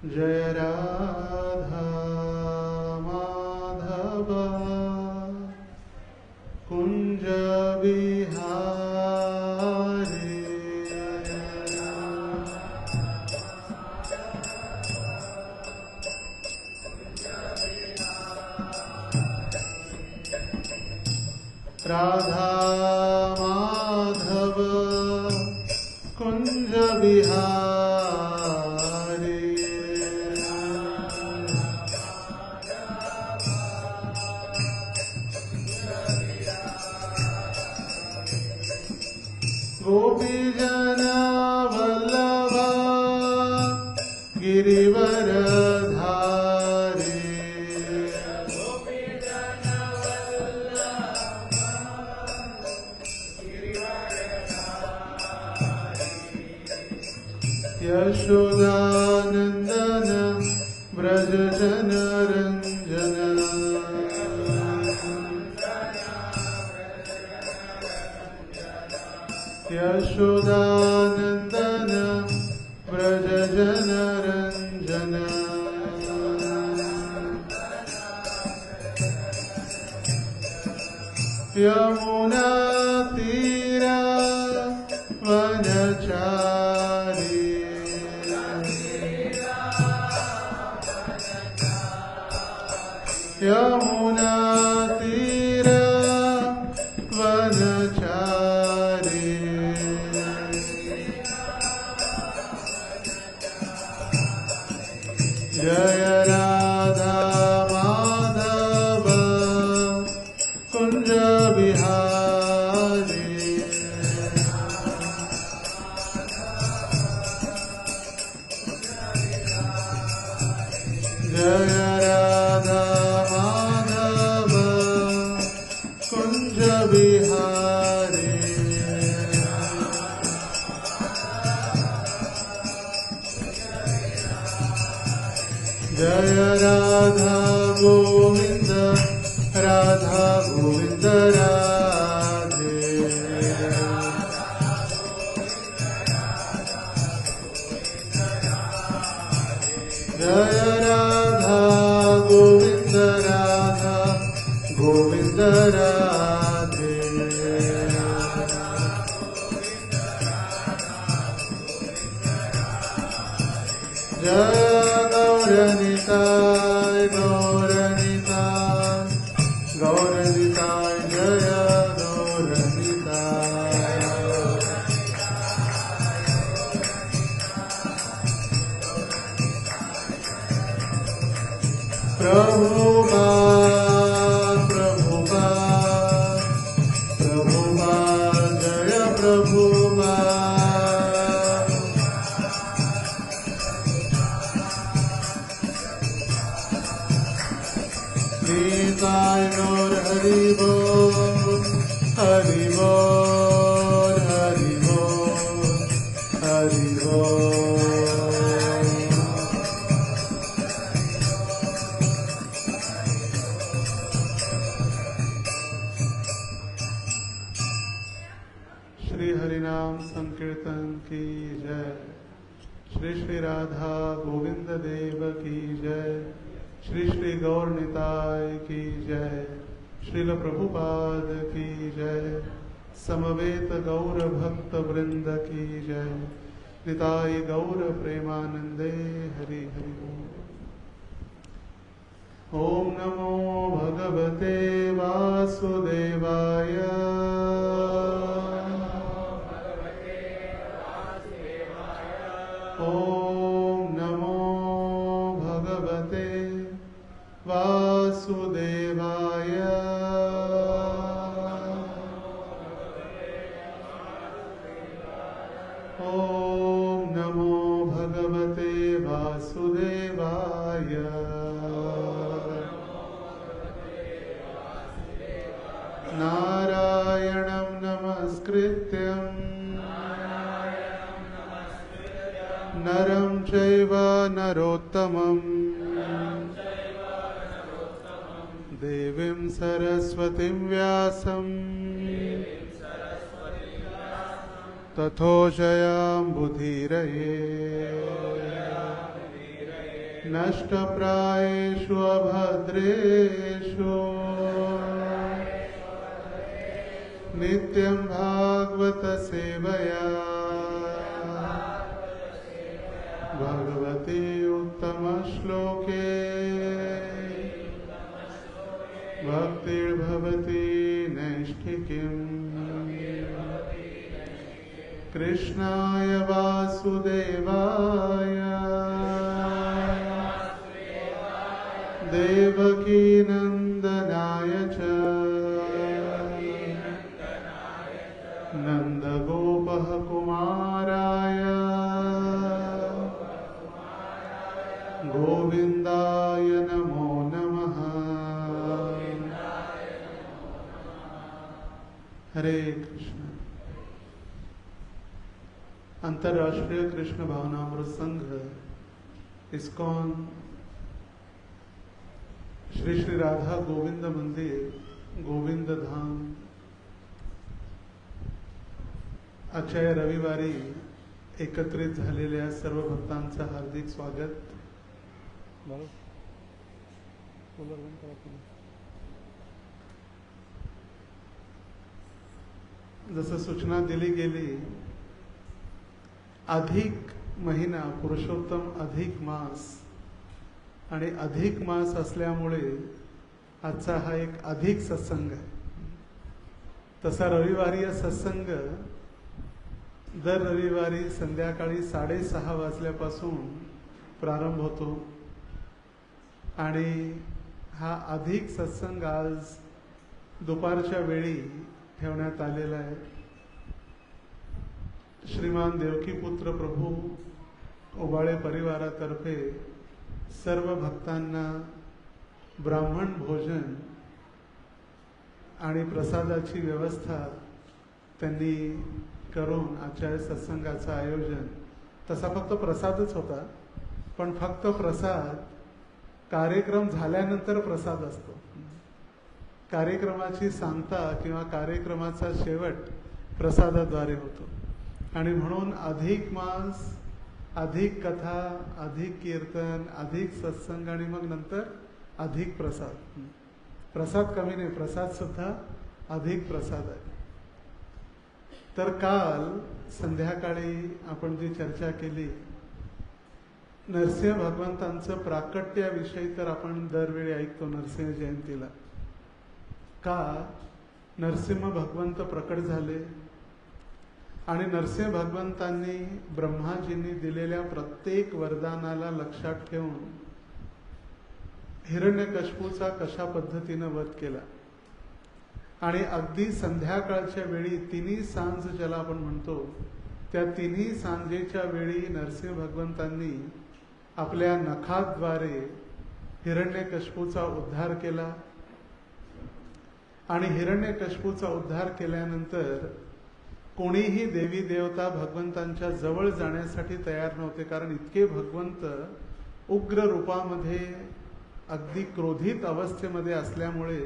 जय राधा माधव कुंज बिहारी। राधा माधव कुंज बिहारी। गोपी जन वल्लभ गिरिवर धारी। यशोदानंदन व्रज जन रंजन। यशोदानंदन व्रज जन रंजन। यमुना तीरा वनचारी। यमुना तीरा वनचारी। जय राधा माधव कुंज बिहारी। जय राधा माधव कुंज बिहारी। जय राधा गोविंद राधा गोविंद राधे। जय राधा गोविंद राधा गोविंद राधे। जय गौरनिताय गौरनिताय गौरनिताय जय गौरनिताय। प्रभुपाद प्रभुपाद प्रभुपाद जय प्रभुपाद। गीताय गौर हरि बोल हरि बोल हरि बोल हरि बोल। श्री हरिनाम संकीर्तन की जय। श्री श्री राधा गोविंद देव की जय। श्री श्री गौर निताय की जय। श्रील प्रभुपाद की जय। समवेत गौर भक्त वृंद की जय। निताय गौर प्रेमानंदे हरि हरि बोल। ओम नमो भगवते वासुदेवाय। ओम नमो भगवते वासुदेवाय। ओम नमो भगवते वासुदेवाय। नारायणं नमस्कृत्यं नरं चैव नरोत्तमं देवीं सरस्वतीं व्यासं तथो जयां बुधिरये। नष्टप्रायेषु अभद्रेषु नित्यं भागवत सेवया भगवती उत्तम श्लोके भक्तिर्भवति नैष्ठिकीम् कृष्णाय वासुदेवाय देवकी नंदनाय च नंदगोपः कुमाराय गोविंदाय नमो नमः। हरे कृष्ण। अंतर्राष्ट्रीय कृष्ण भावनामृत संघ इस्कॉन श्री श्री राधा गोविंद मंदिर गोविंद धाम आजच्या या रविवारी एकत्रित झालेल्या सर्व भक्तांचं हार्दिक स्वागत। जसं सूचना दिली गेली, अधिक महिना पुरुषोत्तम अधिक मास आणि अधिक मास असल्यामुळे आजचा हा एक अधिक सत्संग आहे। तसा रविवारी सत्संग दर रविवारी संध्याकाळी 6:30 वाजल्यापासून प्रारंभ होतो आणि हा अधिक सत्संग आज दुपारच्या वेळी ठेवण्यात आलेला आहे। श्रीमान देवकीपुत्र प्रभू ओबाळे परिवारातर्फे सर्व भक्तांना ब्राह्मण भोजन आणि प्रसादाची व्यवस्था त्यांनी करून आजच्या सत्संगाचं आयोजन, तसा फक्त प्रसादच होता, पण फक्त प्रसाद कार्यक्रम झाल्यानंतर प्रसाद असतो। कार्यक्रमाची सांगता किंवा कार्यक्रमाचा शेवट प्रसादाद्वारे होतो आणि म्हणून अधिक मास, अधिक कथा, अधिक कीर्तन, अधिक सत्संग आणि मग नंतर अधिक प्रसाद। प्रसाद कमी नाही, प्रसाद सुद्धा अधिक प्रसाद आहे। तर काल संध्याकाळी आपण जी चर्चा केली नरसिंह भगवंतांचं प्राकट्याविषयी, तर आपण दरवेळी ऐकतो नरसिंह जयंतीला का नरसिंह भगवंत प्रकट झाले आणि नरसिंह भगवंतांनी ब्रह्माजींनी दिलेल्या प्रत्येक वरदानाला लक्षात ठेवून हिरण्यकश्यपूचा कशा पद्धतीनं वध केला आणि अगदी संध्याकाळच्या वेळी तिन्ही सांज ज्याला आपण म्हणतो त्या तिन्ही सांजेच्या वेळी नरसिंह भगवंतांनी आपल्या नखाद्वारे हिरण्यकश्यपूचा उद्धार केला आणि हिरण्यकश्यपूचा उद्धार केल्यानंतर कोणीही देवी देवता भगवंतांच्या जवळ जाण्यासाठी तयार नव्हते, कारण इतके भगवंत उग्र रूपामध्ये अगदी क्रोधित अवस्थेमध्ये असल्यामुळे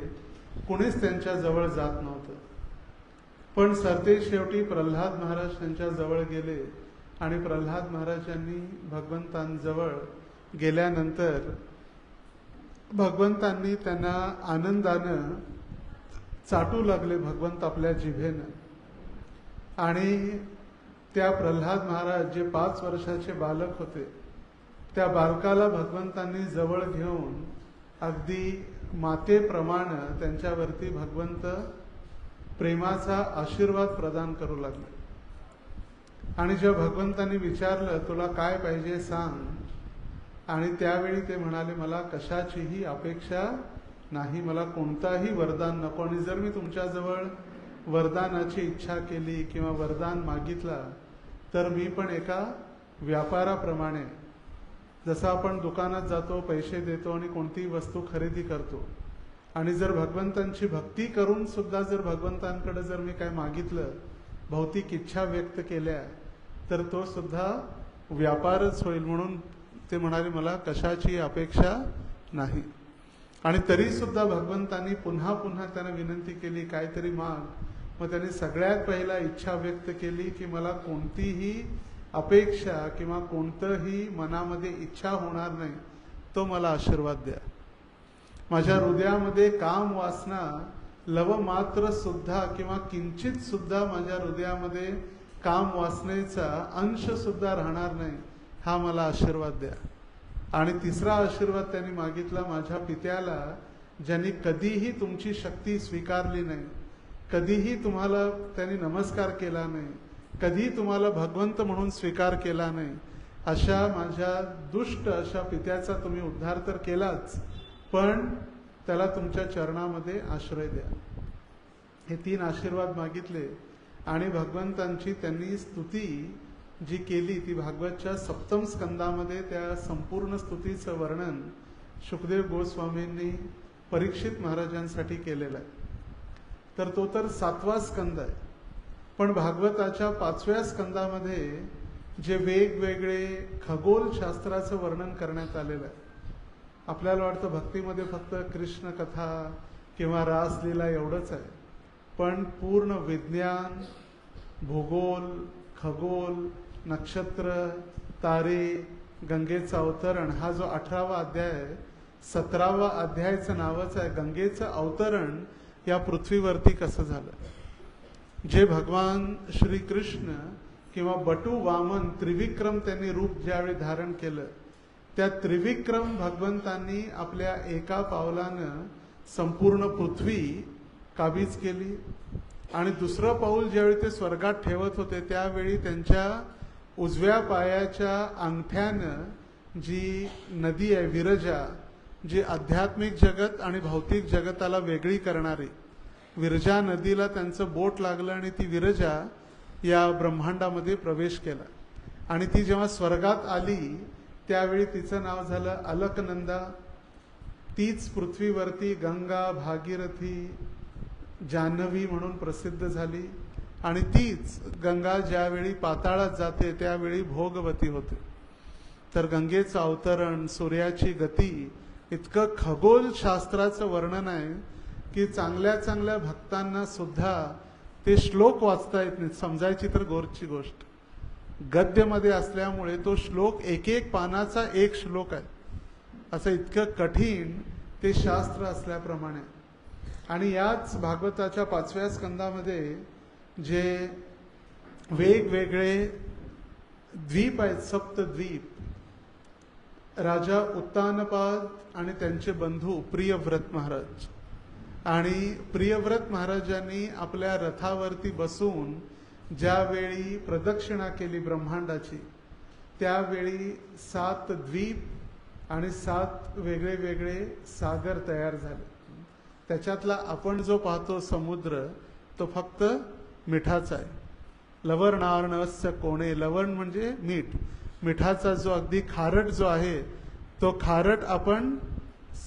कोणीच त्यांच्या जवळ जात नव्हतं। पण सरते शेवटी प्रल्हाद महाराज त्यांच्या जवळ गेले आणि प्रल्हाद महाराजांनी भगवंतांजवळ गेल्यानंतर भगवंतांनी त्यांना आनंदानं चाटू लागले भगवंत आपल्या जिभेनं आणि त्या प्रल्हाद महाराज जे 5 वर्षाचे बालक होते त्या बालकाला भगवंतांनी जवळ घेऊन अगदी मातेप्रमाणे त्यांच्यावरती भगवंत प्रेमाचा आशीर्वाद प्रदान करू लागले आणि जेव्हा भगवंतांनी विचारलं तुला काय पाहिजे सांग, आणि त्यावेळी ते म्हणाले मला कशाचीही अपेक्षा नाही, मला कोणताही वरदान नको, आणि जर मी तुमच्याजवळ वरदानाची इच्छा केली किंवा वरदान मागितला तर मी पण एका व्यापाराप्रमाणे, जसं आपण दुकानात जातो पैसे देतो आणि कोणतीही वस्तू खरेदी करतो, आणि जर भगवंतांची भक्ती करून सुद्धा जर भगवंतांकडे जर मी काय मागितलं, भौतिक इच्छा व्यक्त केल्या, तर तो सुद्धा व्यापारच होईल। म्हणून ते म्हणाले मला कशाची अपेक्षा नाही, आणि तरी सुद्धा भगवंतांनी पुन्हा पुन्हा त्यांना विनंती केली काहीतरी माग। मग त्यांनी सगळ्यात पहिला इच्छा व्यक्त केली की मला कोणतीही अपेक्षा किंवा कोणतंही मनामध्ये इच्छा होणार नाही, तो मला आशीर्वाद द्या. माझ्या हृदयामध्ये काम वासना लव मात्र सुद्धा किंवा किंचित सुद्धा माझ्या हृदयामध्ये काम वासनेचा अंश सुद्धा राहणार नाही, हा मला आशीर्वाद द्या. आणि तिसरा आशीर्वाद त्यांनी मागितला, माझ्या पित्याला ज्यांनी कधीही तुमची शक्ती स्वीकारली नाही, कधीही तुम्हाला त्यांनी नमस्कार केला नाही, कधी तुम्हाला भगवंत म्हणून स्वीकार केला नाही, अशा माझ्या दुष्ट अशा पित्याचा तुम्ही उद्धार तर केलाच, पण त्याला तुमच्या चरणामध्ये आश्रय द्या. हे 3 आशीर्वाद मागितले आणि भगवंतांची त्यांनी स्तुती जी केली ती भागवतच्या 7म स्कंदामध्ये त्या संपूर्ण स्तुतीचं वर्णन शुकदेव गोस्वामींनी परीक्षित महाराजांसाठी केलेलं आहे. तर तो तर 7वा स्कंद आहे. पण भागवताच्या 5व्या स्कंदामध्ये जे वेगवेगळे खगोल शास्त्राचं वर्णन करण्यात आलेलं आहे. आपल्याला वाटतं भक्तीमध्ये फक्त कृष्ण कथा किंवा रासलीला एवढंच आहे, पण पूर्ण विज्ञान, भूगोल, खगोल, नक्षत्र, तारे, गंगेचं अवतरण, हा जो 18वा अध्याय आहे, 17वा अध्यायाचं नावच आहे गंगेचं अवतरण या पृथ्वीवरती कसं झालं. जे भगवान श्रीकृष्ण किंवा बटू वामन त्रिविक्रम त्यांनी रूप ज्यावेळी धारण केलं, त्या त्रिविक्रम भगवंतांनी आपल्या एका पावलानं संपूर्ण पृथ्वी काबीज केली. आणि दुसरं पाऊल ज्यावेळी ते स्वर्गात ठेवत होते त्यावेळी त्यांच्या उजव्या पायाच्या अंगठ्यानं जी नदी आहे विरजा, जी आध्यात्मिक जगत आणि भौतिक जगताला वेगळी करणारी, विरजा नदीला त्यांचं बोट लागलं आणि ती विरजा या ब्रह्मांडामध्ये प्रवेश केला. आणि ती जेव्हा स्वर्गात आली त्यावेळी तिचं नाव झालं अलकनंदा. तीच पृथ्वीवरती गंगा, भागीरथी, जान्हवी म्हणून प्रसिद्ध झाली. आणि तीच गंगा ज्यावेळी पाताळात जाते त्यावेळी भोगवती होते. तर गंगेचं अवतरण, सूर्याची गती, इतकं खगोल शास्त्राचं वर्णन आहे की चांगल्या चांगल्या भक्तांना सुद्धा ते श्लोक वाचता येत नाहीत. समजायची तर गोरची गोष्ट, गद्यमध्ये असल्यामुळे तो श्लोक एक पानाचा एक श्लोक आहे, असं इतकं कठीण ते शास्त्र असल्याप्रमाणे. आणि याच भागवताच्या 5व्या स्कंदामध्ये जे वेगवेगळे द्वीप आहेत, सप्तद्वीप, राजा उत्तानपाद आणि त्यांचे बंधू प्रियव्रत महाराज, आणि प्रियव्रत महाराजांनी आपल्या रथावरती बसून ज्यावेळी प्रदक्षिणा केली ब्रह्मांडाची, त्यावेळी 7 द्वीप आणि 7 वेगळे वेगळे सागर तयार झाले. त्याच्यातला आपण जो पाहतो समुद्र तो फक्त मिठाचा आहे. लवणार्णस्य कोणे, लवण म्हणजे मीठ, मिठाचा जो अगदी खारट जो आहे तो खारट आपण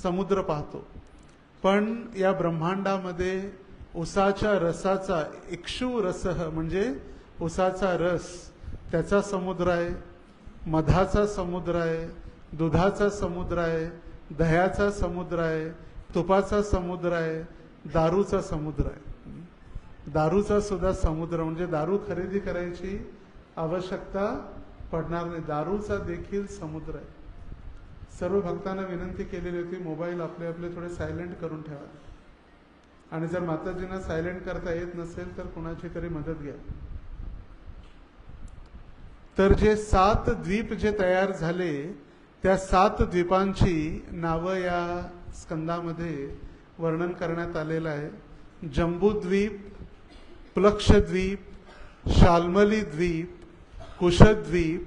समुद्र पाहतो. पण या ब्रह्मांडामध्ये उसाच्या रसाचा, इक्षु रसः म्हणजे उसाचा रस, त्याचा समुद्र आहे, मधाचा समुद्र आहे, दुधाचा समुद्र आहे, दह्याचा समुद्र आहे, तुपाचा समुद्र आहे, दारूचा समुद्र आहे. दारूचा सुद्धा समुद्र म्हणजे दारू खरेदी करायची आवश्यकता पडणार नाही, दारूचा देखील समुद्र आहे. सर्व भक्तांना विनंती केलेली होती मोबाईल आपले आपले थोडे सायलेंट करून ठेवा, आणि जर माताजींना सायलेंट करता येत नसेल तर कुणाची तरी मदत घ्या. तर जे 7 द्वीप जे तयार झाले त्या 7 द्वीपांची नावं या स्कंदामध्ये वर्णन करण्यात आलेलं आहे. जंबूद्वीप, प्लक्षद्वीप, शाल्मली द्वीप, कुशद्वीप,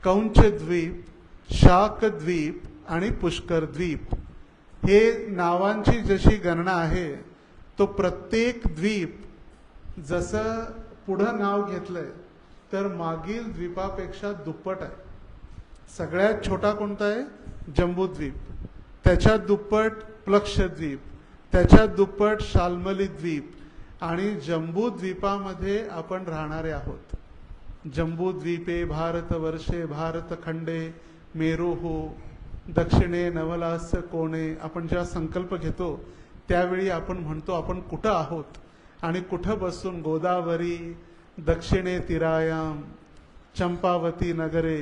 कौंचद्वीप, शाकद्वीप आणि पुष्करद्वीप. हे नावांची जशी गणना आहे तो प्रत्येक द्वीप जसं पुढं नाव घेतलंय तर मागील द्वीपापेक्षा दुप्पट आहे. सगळ्यात छोटा कोणता आहे? जंबूद्वीप, त्याच्यात दुप्पट प्लक्षद्वीप, त्याच्यात दुप्पट शाल्मली द्वीप, आणि जंबूद्वीपामध्ये आपण राहणारे आहोत. जंबूद्वीपे भारतवर्षे भारतखंडे मेरुः दक्षिणे नवलास्य कोणे. आपण जेव्हा संकल्प घेतो त्यावेळी आपण म्हणतो आपण कुठं आहोत आणि कुठं बसून. गोदावरी दक्षिणे तीरायाम चंपावती नगरे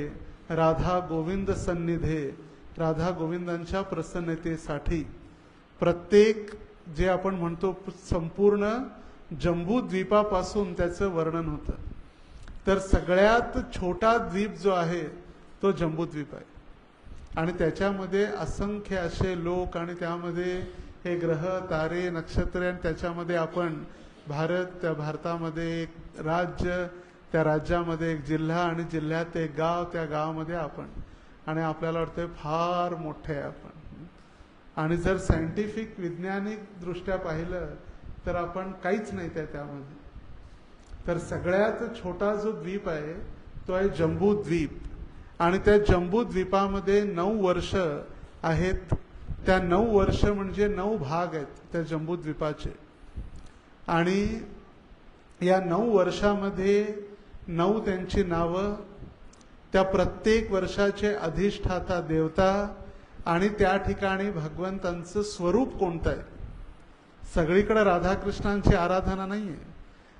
राधा गोविंद सन्निधे राधा गोविंदांच्या प्रसन्नतेसाठी प्रत्येक जे आपण म्हणतो संपूर्ण जम्बूद्वीपापासून त्याचं वर्णन होतं. तर सगळ्यात छोटा द्वीप जो आहे तो जम्बूद्वीप आहे आणि त्याच्यामध्ये असंख्य असे लोक आणि त्यामध्ये हे ग्रह तारे नक्षत्रे आणि त्याच्यामध्ये आपण भारत, त्या भारतामध्ये एक राज्य, त्या राज्यामध्ये एक जिल्हा आणि जिल्ह्यात एक गाव, त्या गावामध्ये आपण आणि आपल्याला वाटतं फार मोठे आहे आपण. आणि जर सायंटिफिक वैज्ञानिक दृष्ट्या पाहिलं तर आपण काहीच नाही त्यामध्ये. तर सगळ्यात छोटा जो द्वीप आहे तो आहे जम्बूद्वीप आणि त्या जम्बूद्वीपामध्ये 9 वर्ष आहेत. त्या 9 वर्ष म्हणजे 9 भाग आहेत त्या जम्बूद्वीपाचे आणि या 9 वर्षामध्ये 9 त्यांची नावं, त्या प्रत्येक वर्षाचे अधिष्ठाता देवता आणि त्या ठिकाणी भगवंतांचं स्वरूप कोणतं आहे. सगळीकडे राधाकृष्णांची आराधना नाहीये.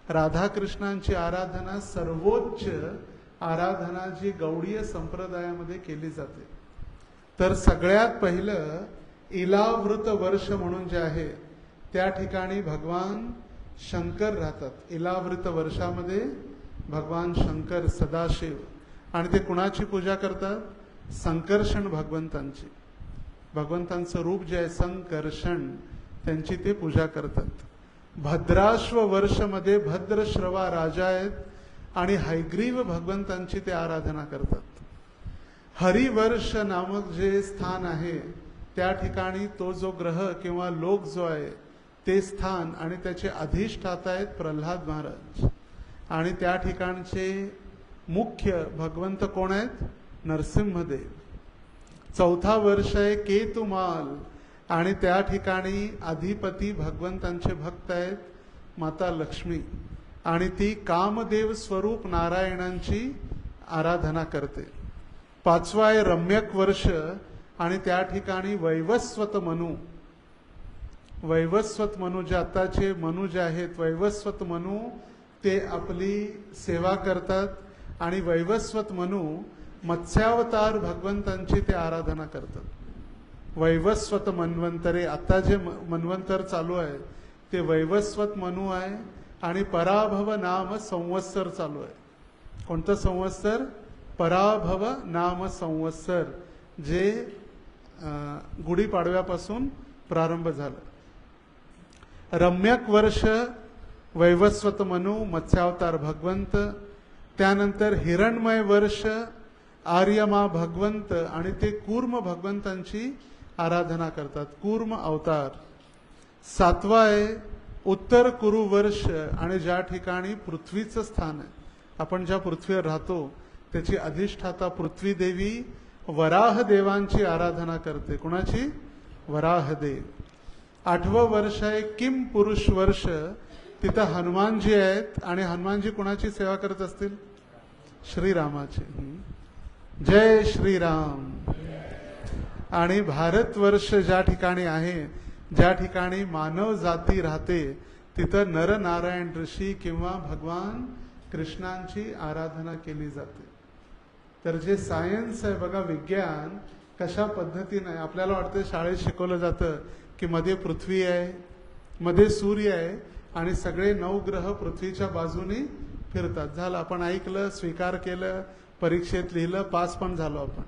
राधाकृष्णांची आराधना सर्वोच्च आराधना जी गौडीय संप्रदायामध्ये केली जाते. तर सगळ्यात पहिलं इलावृत वर्ष म्हणून जे आहे त्या ठिकाणी भगवान शंकर राहतात. इलावृत वर्षामध्ये भगवान शंकर सदाशिव आणि ते कुणाची पूजा करतात? संकर्षण भगवंतांची. भगवंतांचं रूप जे आहे संकर्षण, त्यांची ते पूजा करतात. भद्राश्व वर्षमध्ये भद्रश्रवा राजा आहेत आणि हयग्रीव भगवंतांची ते आराधना करतात. हरिवर्ष नामक जे स्थान आहे त्या ठिकाणी तो जो ग्रह किंवा लोक जो आहे ते स्थान आणि त्याचे अधिष्ठाता आहेत प्रल्हाद महाराज आणि त्या ठिकाणचे मुख्य भगवंत कोण आहेत? नरसिंहदेव. चौथा वर्ष आहे केतुमाल आणि त्या ठिकाणी अधिपती भगवंतांचे भक्त आहेत माता लक्ष्मी आणि ती कामदेव स्वरूप नारायणांची आराधना करते. पाचवा आहे रम्यक वर्ष आणि त्या ठिकाणी वैवस्वत मनु. वैवस्वत मनु जे आताचे मनु जे आहेत वैवस्वत मनु ते आपली सेवा करतात आणि वैवस्वत मनु मत्स्यावतार भगवंतांची ते आराधना करतात. वैवस्वत मन्वंतरे, आता जे मन्वंतर चालू आहे ते वैवस्वत मनु आहे आणि पराभव नाम संवत्सर चालू आहे. कोणतं संवत्सर? पराभव नाम संवत्सर, जे गुढीपाडव्यापासून प्रारंभ झालं. रम्यक वर्ष वैवस्वत मनु मत्स्यावतार भगवंत, त्यानंतर हिरणमय वर्ष आर्यमा भगवंत आणि ते कूर्म भगवंतांची आराधना करतात, कूर्म अवतार. सातवा आहे उत्तर कुरु वर्ष आणि ज्या ठिकाणी पृथ्वीचं स्थान आहे, आपण ज्या पृथ्वीवर राहतो त्याची अधिष्ठाता पृथ्वी देवी वराह देवांची आराधना करते. कुणाची? वराहदेव. आठवं वर्ष आहे किम पुरुष वर्ष, तिथं हनुमानजी आहेत आणि हनुमानजी कुणाची सेवा करत असतील? श्रीरामाची. जय श्रीराम. आणि भारतवर्ष ज्या ठिकाणी आहे, ज्या ठिकाणी मानव जाती राहते, तिथं नरनारायण ऋषी किंवा भगवान कृष्णांची आराधना केली जाते. तर जे सायन्स आहे बघा, विज्ञान कशा पद्धतीने आहे, आपल्याला वाटतं शाळेत शिकवलं जातं की मध्ये पृथ्वी आहे, मध्ये सूर्य आहे आणि सगळे 9 ग्रह पृथ्वीच्या बाजूने फिरतात. झालं, आपण ऐकलं, स्वीकार केलं, परीक्षेत लिहिलं, पास पण झालो आपण.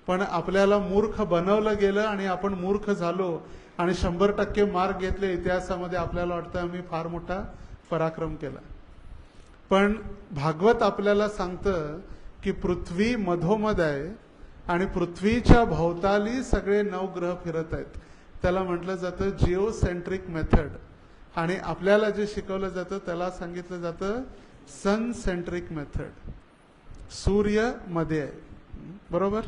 पण आपल्याला मूर्ख बनवलं गेलं आणि आपण मूर्ख झालो आणि 100% मार्क घेतले इतिहासामध्ये. आपल्याला वाटतं आम्ही फार मोठा पराक्रम केला. पण भागवत आपल्याला सांगतं की पृथ्वी मधोमध आहे आणि पृथ्वीच्या भोवताली सगळे 9 ग्रह फिरत आहेत. त्याला म्हटलं जातं जिओसेंट्रिक मेथड आणि आपल्याला जे शिकवलं जातं त्याला सांगितलं जातं सन सेंट्रिक मेथड. सूर्य मध्ये आहे, बरोबर?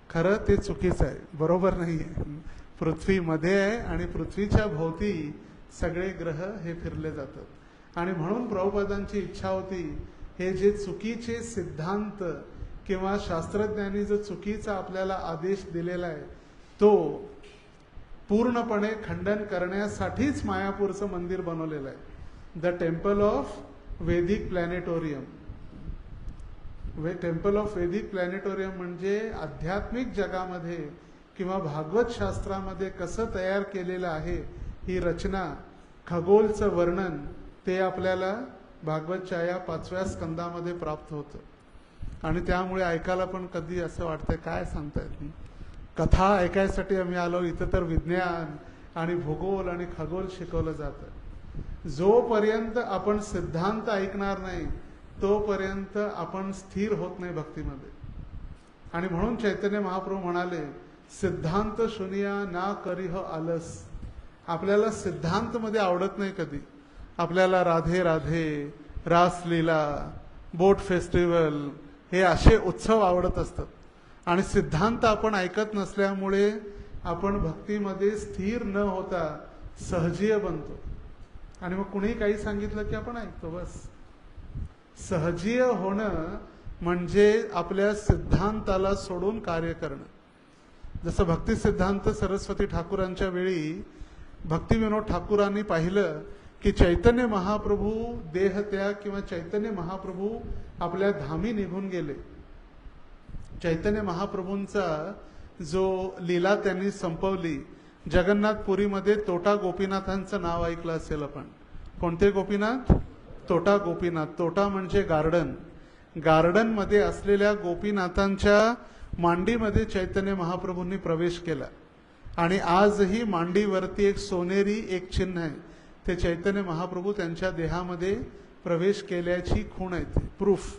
खरं ते चुकीचं आहे, बरोबर नाही आहे. पृथ्वी मध्ये आहे आणि पृथ्वीच्या भोवती सगळे ग्रह हे फिरले जातात. आणि म्हणून प्रभुपादांची इच्छा होती हे जे चुकीचे सिद्धांत किंवा शास्त्रज्ञांनी जो चुकीचा आपल्याला आदेश दिलेला आहे तो पूर्णपणे खंडन करण्यासाठीच मायापूरचं मंदिर बनवलेलं आहे, the temple of Vedic planetarium. Temple of Vedic planetarium म्हणजे आध्यात्मिक जगामध्ये किंवा भागवत शास्त्रामध्ये कसं तयार केलेलं आहे ही रचना, खगोलचं वर्णन, ते आपल्याला भागवतच्या या 5व्या स्कंदामध्ये प्राप्त होतं. आणि त्यामुळे ऐकायला पण कधी असं वाटतंय काय सांगतायत, कथा ऐकायसाठी आम्ही आलो, इथं तर विज्ञान आणि भूगोल आणि खगोल शिकवलं जातं. जोपर्यंत आपण सिद्धांत ऐकणार नाही तोपर्यंत आपण स्थिर होत नाही भक्तीमध्ये. आणि म्हणून चैतन्य महाप्रभू म्हणाले, सिद्धांत शुनिया ना करीह आलस. आपल्याला सिद्धांत मध्ये आवडत नाही कधी. आपल्याला राधे राधे, रासलीला, बोट फेस्टिवल हे असे उत्सव आवडत असतात. आणि सिद्धांत आपण ऐकत नसल्यामुळे आपण भक्तीमध्ये स्थिर न होता सहजीय बनतो. आणि मग कुणी काही सांगितलं की आपण ऐकतो बस. सहजीय होणं म्हणजे आपल्या सिद्धांताला सोडून कार्य करणं. जसं भक्ती सिद्धांत सरस्वती ठाकूरांच्या वेळी भक्तिविनोद ठाकूरांनी पाहिलं की चैतन्य महाप्रभू देहत्याग किंवा चैतन्य महाप्रभू आपल्या धामी निघून गेले. चैतन्य महाप्रभूंचा जो लीला त्यांनी संपवली, जगन्नाथपुरीमध्ये तोटा गोपीनाथांचं नाव ऐकलं असेल आपण. कोणते गोपीनाथ? तोटा गोपीनाथ. तोटा म्हणजे गार्डन. गार्डन मध्ये असलेल्या गोपीनाथांच्या मांडीमध्ये चैतन्य महाप्रभूंनी प्रवेश केला. आणि आजही मांडीवरती एक सोनेरी एक चिन्ह आहे, ते चैतन्य महाप्रभू त्यांच्या देहामध्ये प्रवेश केल्याची खूण आहे, ते प्रूफ.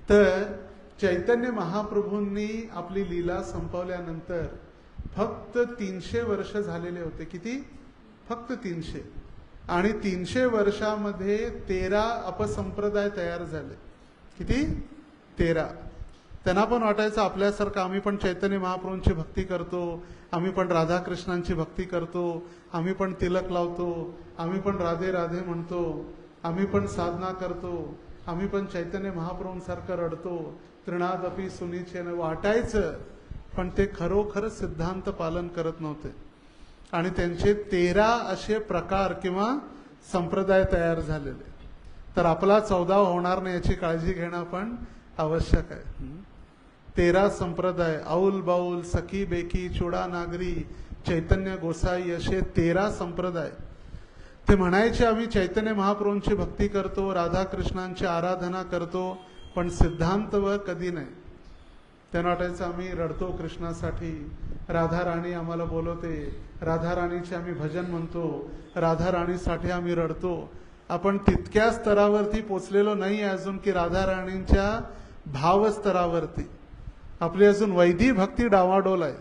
तर चैतन्य महाप्रभूंनी आपली लीला संपवल्यानंतर फक्त 300 वर्ष झालेले होते. किती? फक्त 300. आणि 300 वर्षामध्ये 13 अपसंप्रदाय तयार झाले. किती? 13. त्यांना पण वाटायचं आपल्यासारखं आम्ही पण चैतन्य महाप्रभूंची भक्ती करतो, आम्ही पण राधाकृष्णांची भक्ती करतो, आम्ही पण तिलक लावतो, आम्ही पण राधे राधे म्हणतो, आम्ही पण साधना करतो, आम्ही पण चैतन्य महाप्रभूंसारखं रडतो, तृणादपी सुनीचेन वाटायचं. पण ते खरोखर सिद्धांत पालन करत नव्हते. आणि त्यांचे 13 असे प्रकार किंवा संप्रदाय तयार झालेले. तर आपला 14 होणार नाही याची काळजी घेणं पण आवश्यक आहे. 13 संप्रदाय, औल बाउल, सखी बेकी, चुडा नागरी, चैतन्य गोसाई, असे 13 संप्रदाय. ते म्हणायचे आम्ही चैतन्य महाप्रभूंची भक्ती करतो, राधाकृष्णांची आराधना करतो, पण सिद्धांत व कधी नाही. त्यांना वाटायचं आम्ही रडतो कृष्णासाठी, राधा राणी आम्हाला बोलवते, राधा राणीचे आम्ही भजन म्हणतो, राधा राणीसाठी आम्ही रडतो. आपण तितक्या स्तरावरती पोचलेलो नाही अजून की राधा राणींच्या भाव स्तरावरती. आपली अजून वैधी भक्ती डावाडोल आहे.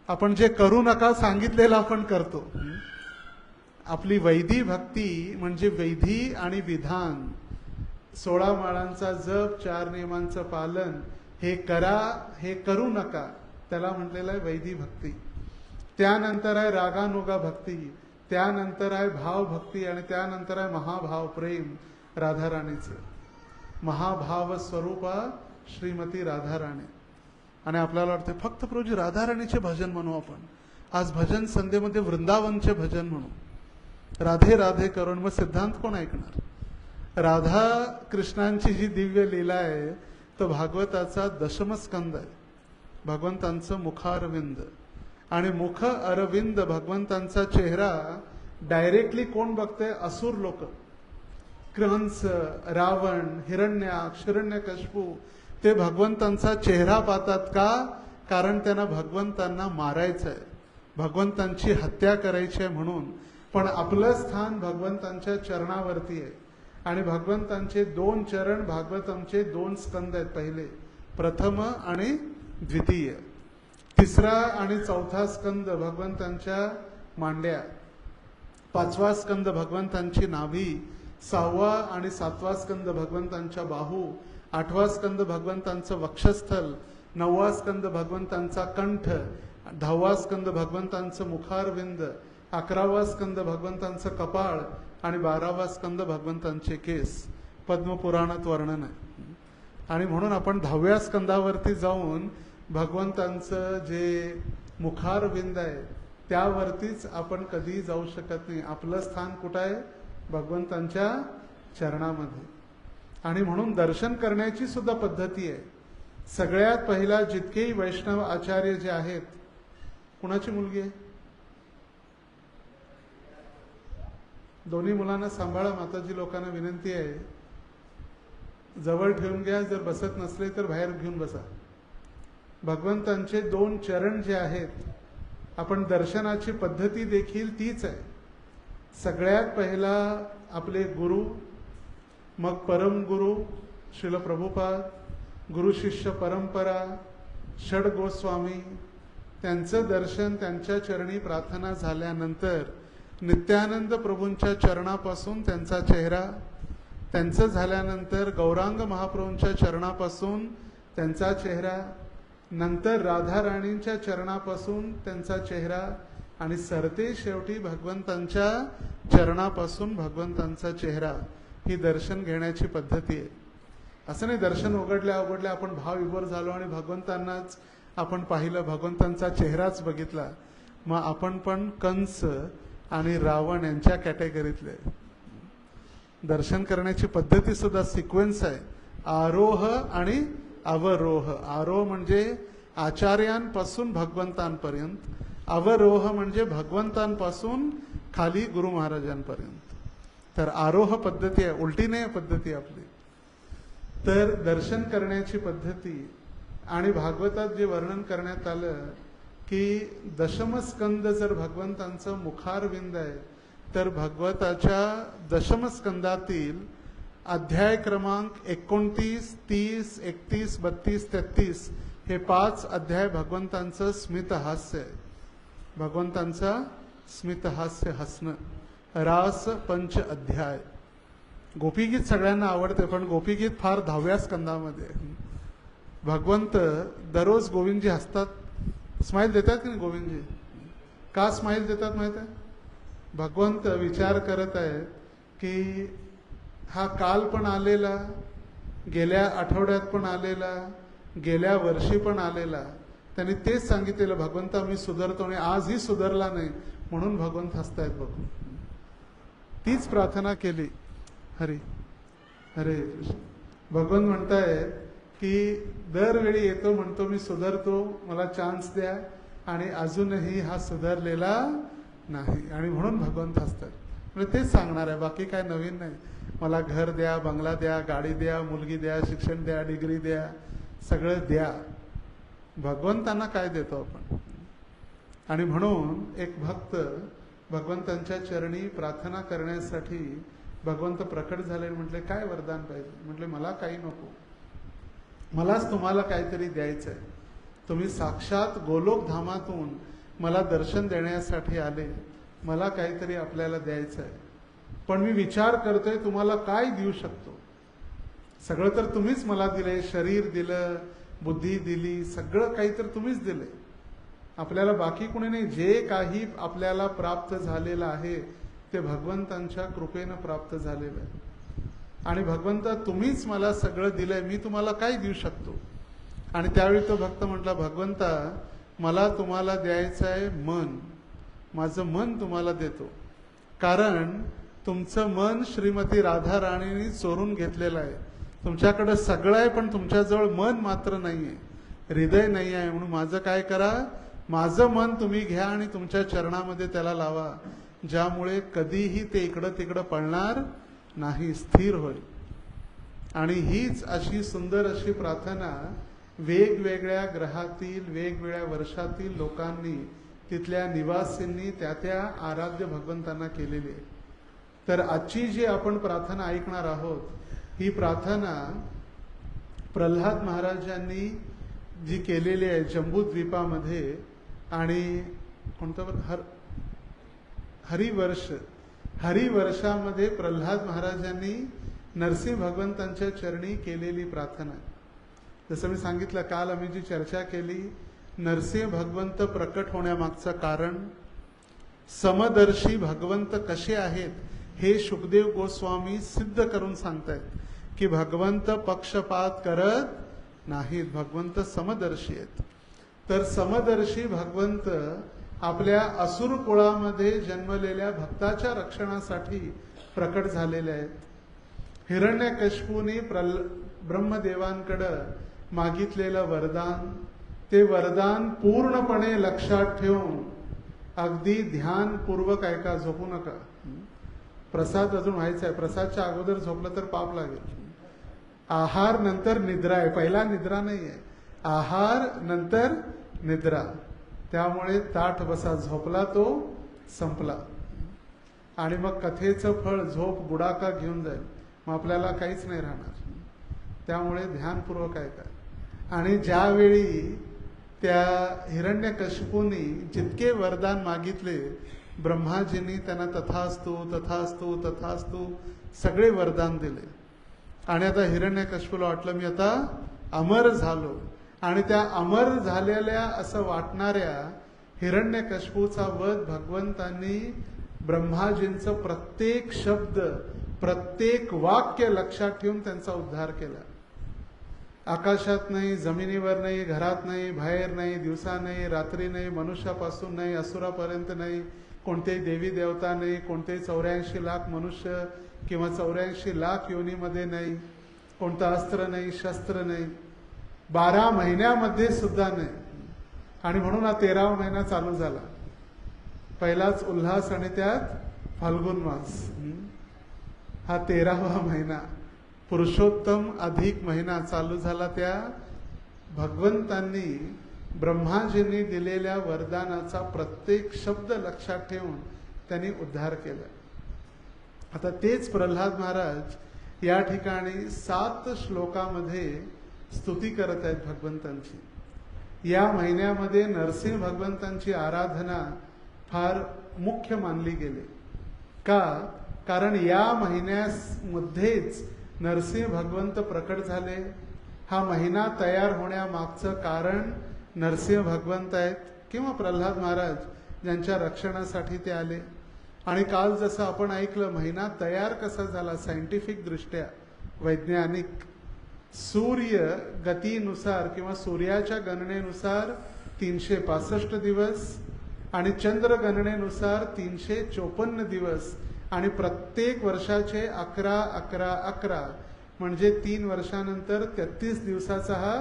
आपण जे करू नका सांगितलेलं आपण करतो. आपली वैधी भक्ती म्हणजे वैधी आणि विधान, 16 माळांचा जप, 4 नियमांचं पालन, हे करा हे करू नका, त्याला म्हटलेलं आहे वैधी भक्ती. त्यानंतर आहे रागानुगा भक्ती, त्यानंतर आहे भाव भक्ती, आणि त्यानंतर आहे महाभाव प्रेम राधा राणीचं. महाभाव स्वरूपा श्रीमती राधा राणी. आणि आपल्याला वाटतं फक्त प्रभूजी राधा राणीचे भजन म्हणू आपण. आज भजन संध्येमध्ये वृंदावनचे भजन म्हणू, राधे राधे करून. मग सिद्धांत कोण ऐकणार? राधा कृष्णांची जी दिव्य लीला आहे तो भागवताचा 10म स्कंद आहे. भगवंतांचं मुखारविंद. आणि मुख अरविंद भगवंतांचा चेहरा डायरेक्टली कोण बघते? असुर लोक. कंस, रावण, हिरण्याक्ष, हिरण्यकश्यपू ते भगवंतांचा चेहरा पाहतात. का? कारण त्यांना भगवंतांना मारायचं आहे, भगवंतांची हत्या करायची आहे म्हणून. पण आपलं स्थान भगवंतांच्या चरणावरती आहे. आणि भगवंतांचे 2 चरण भागवतमचे 2 स्कंद आहेत. पहिले प्रथम आणि द्वितीय. 3रा आणि 4था स्कंद भगवंतांच्या मांड्या. 5वा स्कंद भगवंतांची नाभी. 6वा आणि 7वा स्कंद भगवंतांच्या बाहू. 8वा स्कंद भगवंतांचं वक्षस्थल. 9वा स्कंद भगवंतांचा कंठ. 10वा स्कंद भगवंतांचं मुखारविंद. 11वा स्कंद भगवंतांचं कपाळ. आणि 12वा स्कंद भगवंतांचे केस. पद्मपुराणात वर्णन आहे. आणि म्हणून आपण 10व्या स्कंदावरती जाऊन भगवंतांचं जे मुखारविंद आहे त्यावरतीच आपण कधी जाऊ शकत नाही. आपलं स्थान कुठं आहे? भगवंतांच्या चरणामध्ये. आणि म्हणून दर्शन करण्याची सुद्धा पद्धती आहे. सगळ्यात पहिला जितकेही वैष्णव आचार्य जे आहेत, कुणाची मुलगी आहे? दोन्ही मुलांना सांभाळा. माताजी लोकांना विनंती आहे, जवळ ठेवून घ्या, जर बसत नसले तर बाहेर घेऊन बसा. भगवंतांचे 2 चरण जे आहेत, आपण दर्शनाची पद्धती देखील तीच आहे. सगळ्यात पहिला आपले गुरु, मग परम गुरु श्रील प्रभुपाद, गुरु शिष्य परंपरा, षड गोस्वामी, त्यांचं दर्शन, त्यांच्या चरणी प्रार्थना झाल्यानंतर नित्यानंद प्रभूंच्या चरणापासून त्यांचा चेहरा, त्यांचं झाल्यानंतर गौरांग महाप्रभूंच्या चरणापासून त्यांचा चेहरा, नंतर राधा राणींच्या चरणापासून त्यांचा चेहरा, आणि सरते शेवटी भगवंतांच्या चरणापासून भगवंतांचा चेहरा. ही दर्शन घेण्याची पद्धती आहे. असं नाही दर्शन उघडल्या उघडल्या आपण भावविभोर झालो आणि भगवंतांनाच आपण पाहिलं, भगवंतांचा चेहराच बघितला, मग आपण पण कंस आणि रावण यांच्या कॅटेगरीतले. दर्शन करण्याची पद्धती सुद्धा सिक्वेन्स आहे. आरोह आणि अवरोह. आरोह म्हणजे आचार्यांपासून भगवंतांपर्यंत, अवरोह म्हणजे भगवंतांपासून खाली गुरु महाराजांपर्यंत. तर आरोह पद्धती आहे, उलटी नाही पद्धती आपली. तर दर्शन करण्याची पद्धती. आणि भागवतात जे वर्णन करण्यात आलं की दशमस्कंद जर भगवंतांचं मुखारविंद आहे, तर भगवताच्या दशमस्कंदातील अध्याय क्रमांक 29, 30, 31, 32, 33 हे 5 अध्याय भगवंतांचं स्मितहास्य आहे. भगवंतांचा स्मितहास्य, हसणं. रास पंच अध्याय. गोपीगीत सगळ्यांना आवडते, पण गोपीगीत फार 10व्या स्कंदामध्ये. भगवंत दररोज गोविंदजी हसतात, स्माईल देतात की नाही गोविंदजी? का स्माईल देतात माहित आहे? भगवंत विचार करत आहेत की हा काल पण आलेला, गेल्या आठवड्यात पण आलेला, गेल्या वर्षी पण आलेला. त्यांनी तेच सांगितलेलं, भगवंता मी सुधारतो आणि आजही सुधारला नाही, म्हणून भगवंत हसतायत बघून. तीच प्रार्थना केली. हरी हरे कृष्ण. भगवंत म्हणतायत की दरवेळी येतो, म्हणतो मी सुधारतो, मला चान्स द्या, आणि अजूनही हा सुधारलेला नाही, आणि म्हणून भगवंत हसतात. म्हणजे तेच सांगणार आहे, बाकी काय नवीन नाही. मला घर द्या, बंगला द्या, गाडी द्या, मुलगी द्या, शिक्षण द्या, डिग्री द्या, सगळं द्या. भगवंतांना काय देतो आपण? आणि म्हणून एक भक्त भगवंतांच्या चरणी प्रार्थना करण्यासाठी भगवंत प्रकट झाले. म्हटले काय वरदान पाहिजे? म्हटले मला काही नको, मलाच तुम्हाला काहीतरी द्यायचंय. तुम्ही साक्षात गोलोक धामातून मला दर्शन देण्यासाठी आले, मला काहीतरी आपल्याला द्यायचंय. पण मी विचार करतोय तुम्हाला काय देऊ शकतो. सगळं तर तुम्हीच मला दिले, शरीर दिलं, बुद्धी दिली, सगळं काही तर तुम्हीच दिले. आपल्याला बाकी कोणी नाही. जे काही आपल्याला प्राप्त झालेलं आहे ते भगवंतांच्या कृपेनं प्राप्त झालेलं आहे. आणि भगवंता तुम्हीच मला सगळं दिलंय, मी तुम्हाला काय देऊ शकतो? आणि त्यावेळी तो भक्त म्हटला, भगवंता मला तुम्हाला द्यायचं आहे मन, माझं मन तुम्हाला देतो. कारण तुमचं मन श्रीमती राधा राणींनी चोरून घेतलेलं आहे. तुमच्याकडे सगळं आहे, पण तुमच्याजवळ मन मात्र नाहीये, हृदय नाही आहे. म्हणून माझं काय करा, माझं मन तुम्ही घ्या आणि तुमच्या चरणामध्ये त्याला लावा, ज्यामुळे कधीही ते इकडं तिकडं पळणार नाही, स्थिर होईल. आणि हीच अशी सुंदर अशी प्रार्थना वेगवेगळ्या ग्रहातील, वेगवेगळ्या वर्षातील लोकांनी, तिथल्या निवासींनी त्या त्या आराध्य भगवंतांना केलेली आहे. तर आजची जी आपण प्रार्थना ऐकणार आहोत, ही प्रार्थना प्रल्हाद महाराजांनी जी केलेली आहे जम्बूद्वीपामध्ये. आणि कोणतं हरिवर्षामध्ये प्रल्हाद महाराजांनी नरसिंह भगवंतांच्या चरणी केलेली प्रार्थना. जसं मी सांगितलं काल, आम्ही जी चर्चा केली, नरसिंह भगवंत प्रकट होण्यामागचं कारण, समदर्शी भगवंत कसे आहेत हे शुकदेव गोस्वामी सिद्ध करून सांगतायत की भगवंत पक्षपात करत नाहीत, भगवंत समदर्शी आहेत. तर समदर्शी भगवंत आपल्या असुर कुळामध्ये जन्मलेल्या भक्ताच्या रक्षणासाठी प्रकट झालेले आहेत. हिरण्यकशिपूने ब्रह्मदेवांकडं मागितलेलं वरदान, ते वरदान पूर्णपणे लक्षात ठेवून अगदी ध्यानपूर्वक ऐका, झोपू नका. प्रसाद अजून व्हायचा आहे, प्रसादच्या अगोदर झोपलं तर पाप लागेल. आहार नंतर निद्रा आहे, पहिला निद्रा नाही आहे, आहार नंतर निद्रा. त्यामुळे ताठ बसा, झोपला तो संपला. आणि मग कथेचं फळ झोप बुडाका घेऊन जाईल, मग आपल्याला काहीच नाही राहणार. त्यामुळे ध्यानपूर्वक ऐका. आणि ज्यावेळी त्या हिरण्यकशिपूंनी जितके वरदान मागितले, ब्रह्माजींनी त्यांना तथास्तु तथास्तु तथास्तु सगळे वरदान दिले. आणि आता हिरण्यकशिपूला वाटलं मी आता अमर झालो. आणि त्या अमर झालेल्या असं वाटणाऱ्या हिरण्यकशिपूचा वध भगवंतांनी ब्रह्माजींचं प्रत्येक शब्द प्रत्येक वाक्य लक्षात ठेवून त्यांचा उद्धार केला. आकाशात नाही, जमिनीवर नाही, घरात नाही, बाहेर नाही, दिवसा नाही, रात्री नाही, मनुष्यापासून नाही, असुरापर्यंत नाही, कोणतेही देवी देवता नाही, कोणतेही 84 लाख मनुष्य किंवा 84 लाख योनीमध्ये नाही, कोणतं अस्त्र नाही, शस्त्र नाही, 12 महिन्यामध्ये सुद्धा नाही. आणि म्हणून हा 13वा महिना चालू झाला. पहिलाच उल्हास आणि त्यात फाल्गुन मास. हा 13वा महिना पुरुषोत्तम अधिक महिना चालू झाला. त्या भगवंतांनी ब्रह्माजींनी दिलेल्या वरदानाचा प्रत्येक शब्द लक्षात ठेवून त्यांनी उद्धार केला. आता तेच प्रल्हाद महाराज या ठिकाणी 7 श्लोकामध्ये स्तुती करत आहेत भगवंतांची. या महिन्यामध्ये नरसिंह भगवंतांची आराधना फार मुख्य मानली गेली. का? कारण या महिन्यामध्येच नरसिंह भगवंत प्रकट झाले. हा महिना तयार होण्यामागचं कारण नरसिंह भगवंत आहेत किंवा प्रल्हाद महाराज ज्यांच्या रक्षणासाठी ते आले. आणि काल जसं आपण ऐकलं, महिना तयार कसा झाला सायंटिफिक दृष्ट्या, वैज्ञानिक सूर्य गतीनुसार किंवा सूर्याच्या गणनेनुसार 365 दिवस आणि चंद्र गणनेनुसार 354 दिवस आणि प्रत्येक वर्षाचे 11 11 11 म्हणजे 3 वर्षानंतर 33 दिवसाचा हा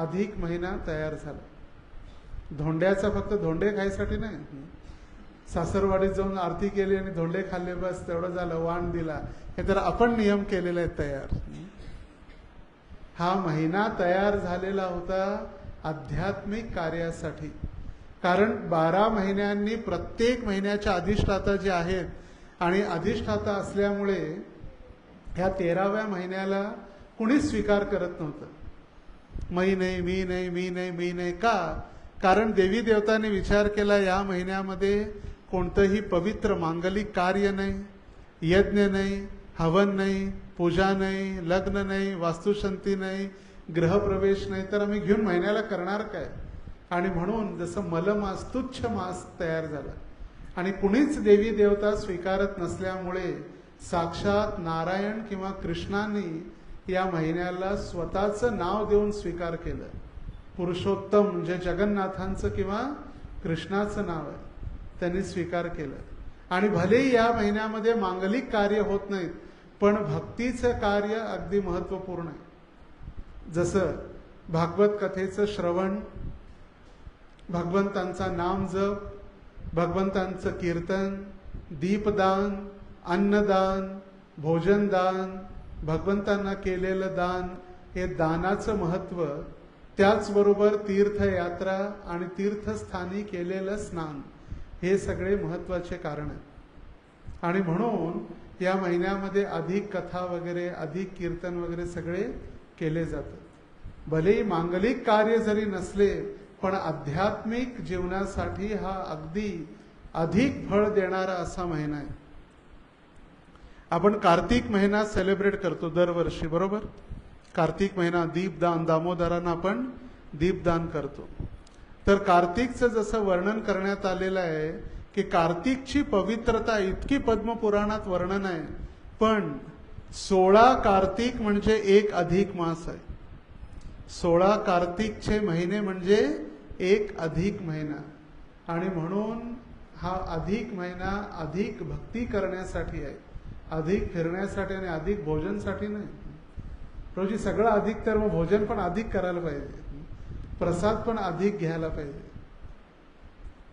अधिक महिना तयार झाला. धोंड्याचा फक्त धोंडे खायसाठी नाही, सासरवाडीत जाऊन आरती केली आणि धोंडे खाल्ले बस तेवढं झालं, वाण दिला, हे तर आपण नियम केलेले आहेत तयार. हा महिना तयार झालेला होता आध्यात्मिक कार्यासाठी. कारण 12 महिन्यांनी प्रत्येक महिन्याच्या अधिष्ठाता जे आहेत आणि अधिष्ठाता असल्यामुळे ह्या 13व्या महिन्याला कुणीच स्वीकार करत नव्हतं. मी नाही, मी नाही, मी नाही, मी नाही. का? कारण देवी देवतांनी विचार केला या महिन्यामध्ये कोणतंही पवित्र मांगलिक कार्य नाही, यज्ञ नाही, हवन नाही, पूजा नाही, लग्न नाही, वास्तुशांती नाही, ग्रहप्रवेश नाही, तर आम्ही घेऊन महिन्याला करणार काय? आणि म्हणून जसं मलमास, तुच्छ मास तयार झाला. आणि कुणीच देवी देवता स्वीकारत नसल्यामुळे साक्षात नारायण किंवा कृष्णांनी या महिन्याला स्वतःचं नाव देऊन स्वीकार केलं. पुरुषोत्तम म्हणजे जगन्नाथांचं किंवा कृष्णाचं नाव आहे, त्यांनी स्वीकार केलं. आणि भलेही या महिन्यामध्ये मांगलिक कार्य होत नाहीत, पण भक्तीचं कार्य अगदी महत्वपूर्ण आहे. जसं भागवत कथेचं श्रवण, भगवंतांचा नाम जप, भगवंतांचं कीर्तन, दीपदान, अन्नदान, भोजनदान, भगवंतांना केलेलं दान, हे दानाचं महत्व. त्याचबरोबर तीर्थयात्रा आणि तीर्थस्थानी केलेलं स्नान, हे सगळे महत्वाचे कारण आहेत. आणि म्हणून या महिन्यामध्ये अधिक कथा वगैरे, अधिक कीर्तन वगैरे सगळे केले जातात. भलेही मांगलिक कार्य जरी नसले, पण आध्यात्मिक जीवनासाठी हा अगदी अधिक फळ देणारा असा महिना आहे. आपण कार्तिक महिना सेलिब्रेट करतो दरवर्षी, बरोबर? कार्तिक महिना दीपदान, दामोदरांना आपण दीपदान करतो. तर कार्तिकचं जसं वर्णन करण्यात आलेलं आहे की कार्तिकची पवित्रता इतकी पद्मपुराणात वर्णन आहे, पण 16 कार्तिक म्हणजे एक अधिक मास आहे. 16 कार्तिकचे महिने म्हणजे एक अधिक महिना. आणि म्हणून हा अधिक महिना अधिक भक्ती करण्यासाठी आहे, अधिक फिरण्यासाठी आणि अधिक भोजनसाठी नाही. प्रभूजी सगळं अधिक, तर मग भोजन पण अधिक करायला पाहिजे, प्रसाद पण अधिक घ्यायला पाहिजे.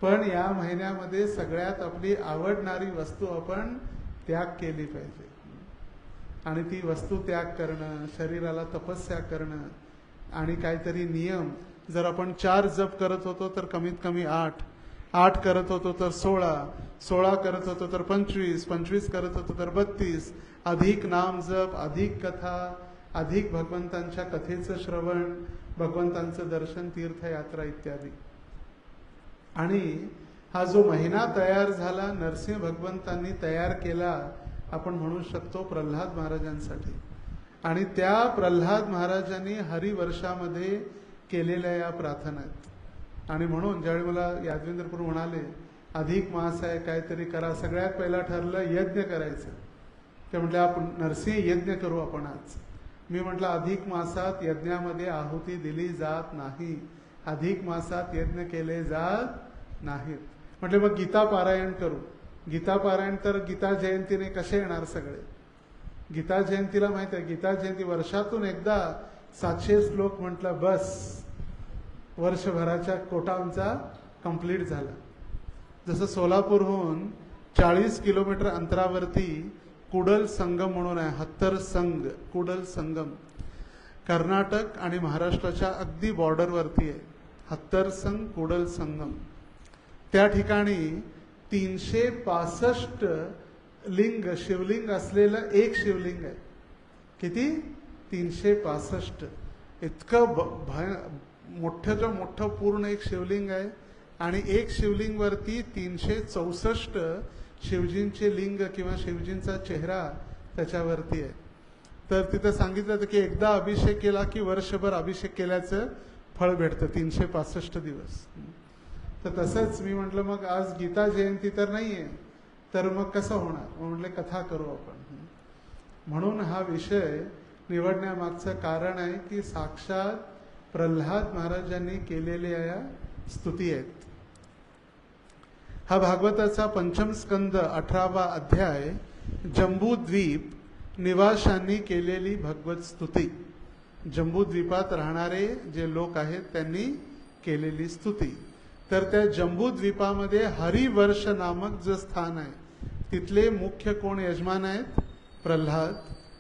पण या महिन्यामध्ये सगळ्यात आपली आवडणारी वस्तू आपण त्याग केली पाहिजे. आणि ती वस्तू त्याग करणं, शरीराला तपस्या करणं आणि काहीतरी नियम. जर आपण 4 जप करत होतो तर कमीत कमी 8 करत होतो तर 16 करत होतो तर 25 करत होतो तर 32. अधिक नाम जप, अधिक कथा, अधिक भगवंतांच्या कथेचं श्रवण, भगवंतांचं दर्शन, तीर्थयात्रा इत्यादी. आणि हा जो महिना तयार झाला, नरसिंह भगवंतांनी तयार केला, आपण म्हणू शकतो प्रल्हाद महाराजांसाठी. आणि त्या प्रल्हाद महाराजांनी हरिवर्षामध्ये केलेल्या या प्रार्थना आहेत. आणि म्हणून ज्यावेळी मला यादवेंद्र प्रभू म्हणाले अधिक मास आहे काहीतरी करा, सगळ्यात पहिला ठरलं यज्ञ करायचं. ते म्हटले आपण नरसिंह यज्ञ करू आपण आज. मी म्हटलं अधिक मासात यज्ञामध्ये आहुती दिली जात नाही, अधिक मासात यज्ञ केले जात नाहीत. म्हटले मग गीता पारायण करू. गीता पारायण तर गीता जयंतीने कसे येणार सगळे. गीता जयंतीला माहित आहे, गीता जयंती वर्षातून एकदा 700 श्लोक म्हटलं बस, वर्षभराच्या कोटा आमचा कंप्लीट झाला. जसं सोलापूरहून 40 किलोमीटर अंतरावरती कुडल संगम म्हणून आहे, हत्तर संग कुडल संगम, कर्नाटक आणि महाराष्ट्राच्या अगदी बॉर्डरवरती आहे. हत्तर संग कुडल संगम. त्या ठिकाणी 365 लिंग, शिवलिंग असलेलं एक शिवलिंग आहे. किती? 365. इतकं मोठ्याच्या मोठं पूर्ण एक शिवलिंग आहे. आणि एक शिवलिंग वरती 364 शिवजींचे लिंग किंवा शिवजींचा चेहरा त्याच्यावरती आहे. तर तिथं सांगितलं होतं की एकदा अभिषेक केला की वर्षभर अभिषेक केल्याचं फळ भेटतं, 365 दिवस. तर तसंच मी म्हटलं मग आज गीता जयंती तर नाहीये, तर मग कसं होणार. म्हटलं कथा करू आपण. म्हणून हा विषय निवडण्यामागचं कारण आहे की साक्षात प्रल्हाद महाराजांनी केलेल्या या स्तुती आहेत. हा भागवताचा 5म स्कंद 18वा अध्याय, जम्बूद्वीप निवाशांनी केलेली भगवत स्तुती. जम्बूद्वीपात राहणारे जे लोक आहेत त्यांनी केलेली स्तुती. तर त्या जम्बूद्वीपामध्ये हरिवर्ष नामक जे स्थान आहे तिथले मुख्य कोण यजमान आहेत? प्रल्हाद.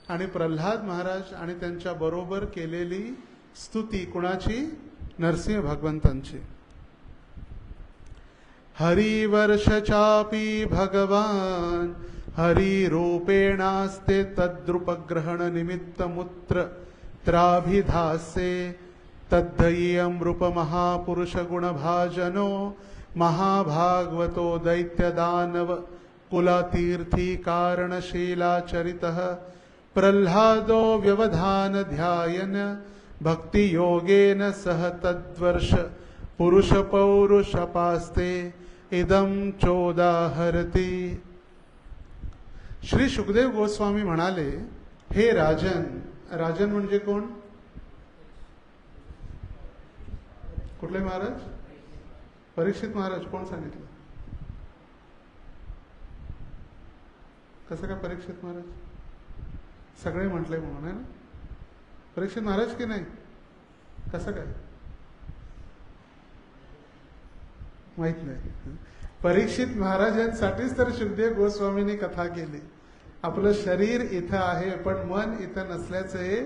आणि प्रल्हाद महाराज आणि त्यांच्या बरोबर केलेली स्तुती कुणाची? नरसिंह भगवंतांची. हरिवर्ष चापी भगवान हरिरूपेणास्ते तद्रुपग्रहण निमित्त मूत्र त्राभिधास्ये तद्धय्यं रूप महापुरुष गुणभाजनो महाभागवतो दैत्य दानव कुलतीर्थी कारणशीलाचरितः प्रह्लादो व्यवधान ध्यायन भक्ति योगेन सह तद्वर्ष पुरुष पौरुषपास्ते इदं चोदाहरति. श्री सुखदेव गोस्वामी म्हणाले, हे राजन. राजन म्हणजे कोण? कुठले महाराज? परीक्षित महाराज. कोण सांगितलं? कसं काय परीक्षित महाराज? सगळे म्हटले म्हणून आहे ना. परीक्षित महाराज की नाही? कसं काय माहित नाही. परीक्षित महाराजांसाठीच तर सुखदेव गोस्वामींनी कथा केली. आपलं शरीर इथं आहे पण मन इथं नसल्याचं हे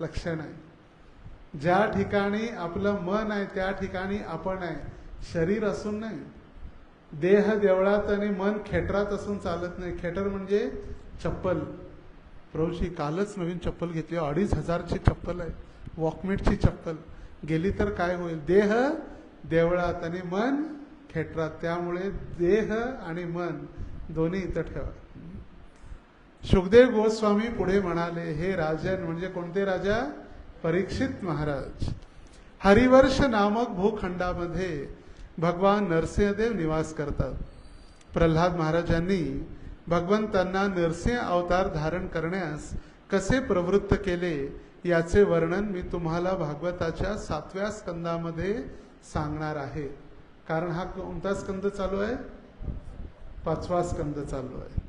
लक्षण आहे. ज्या ठिकाणी आपलं मन आहे त्या ठिकाणी आपण आहे, शरीर असून नाही. देह देवळात आणि मन खेटरात असून चालत नाही. खेटर म्हणजे चप्पल. प्रभूची कालच नवीन चप्पल घेतली, 2500ची चप्पल आहे, वॉकमेटची चप्पल. गेली तर काय होईल? देह देवळात आणि मन खेटरात. त्यामुळे देह आणि मन दोन्ही इथं ठेवा. सुखदेव गोस्वामी पुढे म्हणाले, हे राजन म्हणजे कोणते राजा? परीक्षित महाराज. हरिवर्ष नामक भूखंडामध्ये भगवान नरसिंहदेव निवास करतात. प्रल्हाद महाराजांनी भगवंतांना नरसिंह अवतार धारण करण्यास कसे प्रवृत्त केले याचे वर्णन मी तुम्हाला भागवताच्या 7व्या स्कंदामध्ये सांगणार आहे. कारण हा कोणता स्कंद चालू आहे? 5वा स्कंद चालू आहे.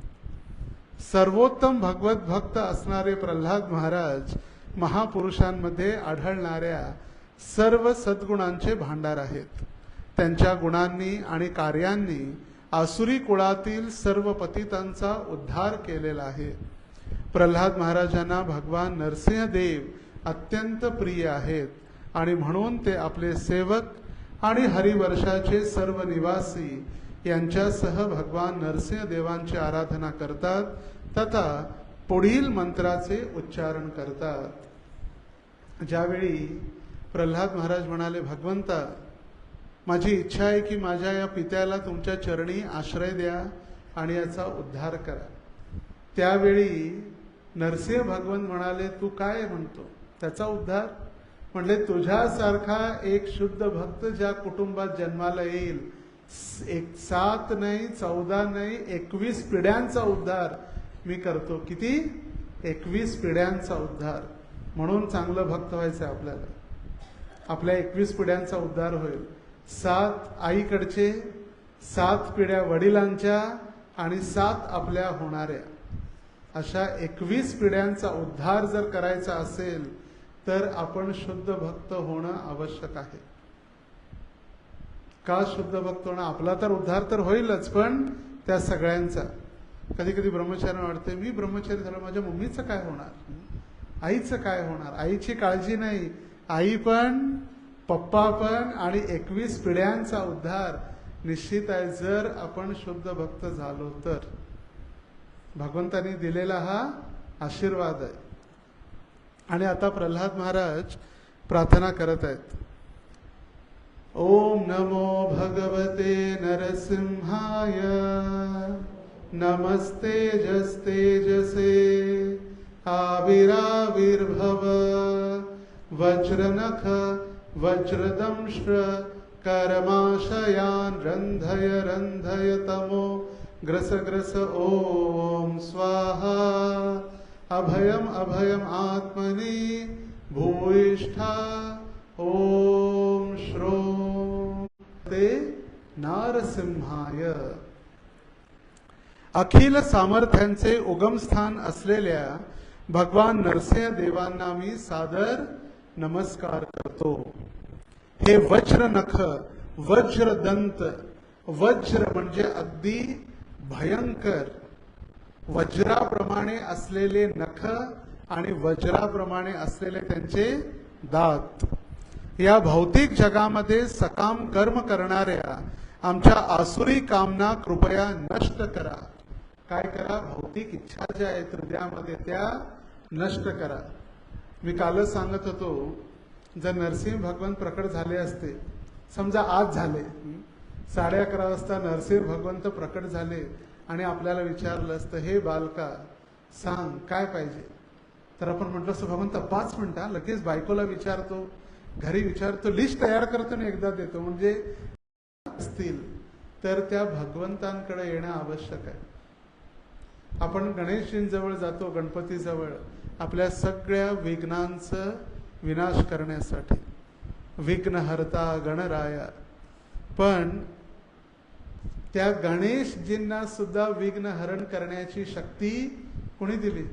सर्वोत्तम भगवत भक्त असणारे प्रल्हाद महाराज महापुरुषांमध्ये आढळणाऱ्या सर्व सद्गुणांचे भांडार आहेत. त्यांच्या गुणांनी आणि कार्यांनी आसुरी कुळातील सर्व पतितांचा उद्धार केलेला आहे. प्रल्हाद महाराजांना भगवान नरसिंहदेव अत्यंत प्रिय आहेत आणि म्हणून ते आपले सेवक आणि हरिवर्षाचे सर्व निवासी यांच्यासह भगवान नरसिंहदेवांची आराधना करतात तथा पुढील मंत्राचे उच्चारण करतात. ज्यावेळी प्रल्हाद महाराज म्हणाले, भगवंता, माझी इच्छा आहे की माझ्या या पित्याला तुमच्या चरणी आश्रय द्या आणि याचा उद्धार करा. त्यावेळी नरसिंह भगवंत म्हणाले, तू काय म्हणतो त्याचा उद्धार? म्हणले, तुझ्यासारखा एक शुद्ध भक्त ज्या कुटुंबात जन्माला येईल, 7 नाही 14 नाही 21 पिढ्यांचा उद्धार मी करतो. किती? 21 पिढ्यांचा उद्धार. म्हणून चांगलं भक्त व्हायचं आपल्याला. आपल्या 21 पिढ्यांचा उद्धार होईल. 7 आईकडचे, 7 पिढ्या वडिलांच्या आणि 7 आपल्या होणाऱ्या, अशा 21 पिढ्यांचा उद्धार जर करायचा असेल तर आपण शुद्ध भक्त होणं आवश्यक आहे. का शुद्ध भक्त होणं? आपला तर उद्धार तर होईलच, पण त्या सगळ्यांचा. कधी कधी ब्रह्मचारी वाटते, मी ब्रह्मचारी झालो, माझ्या मम्मीचं काय होणार, आईचं काय होणार? आईची काळजी नाही, आई पण पप्पा पण आणि 21 पिढ्यांचा उद्धार निश्चित आहे जर आपण शुद्ध भक्त झालो तर. भगवंतांनी दिलेला हा आशीर्वाद आहे. आणि आता प्रल्हाद महाराज प्रार्थना करत आहेत. ओम नमो भगवते नरसिंहाय नमस्तेजस्तेजसे आविराविर्भव वज्रनख वज्रदंष्ट्र कर्माशयान् रन्धय रन्धय तमो ग्रस ग्रस ओम स्वाहा अभयम अभयम आत्मनि भूयिष्ठा ओम श्रोम ते नारसिंहाय. अखिल सामर्थ्यांचे उगमस्थान असलेल्या भगवान नरसिंह देवांना मी सादर नमस्कार करतो. हे वज्रनख, वज्रदंत, वज्र म्हणजे अगदी भयंकर, वज्राप्रमाणे असलेले नख आणि वज्राप्रमाणे असलेले त्यांचे दात. या भौतिक जगामध्ये सकाम कर्म करणाऱ्या आमच्या आसुरी कामना कृपया नष्ट करा. काय करा? भौतिक इच्छा ज्या आहेत हृदयामध्ये त्या नष्ट करा. मी कालच सांगत होतो, जर नरसिंह भगवंत प्रकट झाले असते, समजा आज झाले, 11:30 वाजता नरसिंह भगवंत प्रकट झाले आणि आपल्याला विचारलं असतं, हे बालका सांग काय पाहिजे, तर आपण म्हटलं असतं, भगवंत 5 मिनिटं, लगेच बायकोला विचारतो, घरी विचारतो, लिस्ट तयार करतो आणि एकदा देतो. म्हणजे असतील तर त्या भगवंतांकडे येणं आवश्यक आहे. आपण गणेशजींजवळ जातो, गणपतीजवळ, आपल्या सगळ्या विघ्नांचं विनाश करण्यासाठी, विघ्नहर्ता गणराया. पण त्या गणेशजींना सुद्धा विघ्न हरण करण्याची शक्ती कोणी दिली?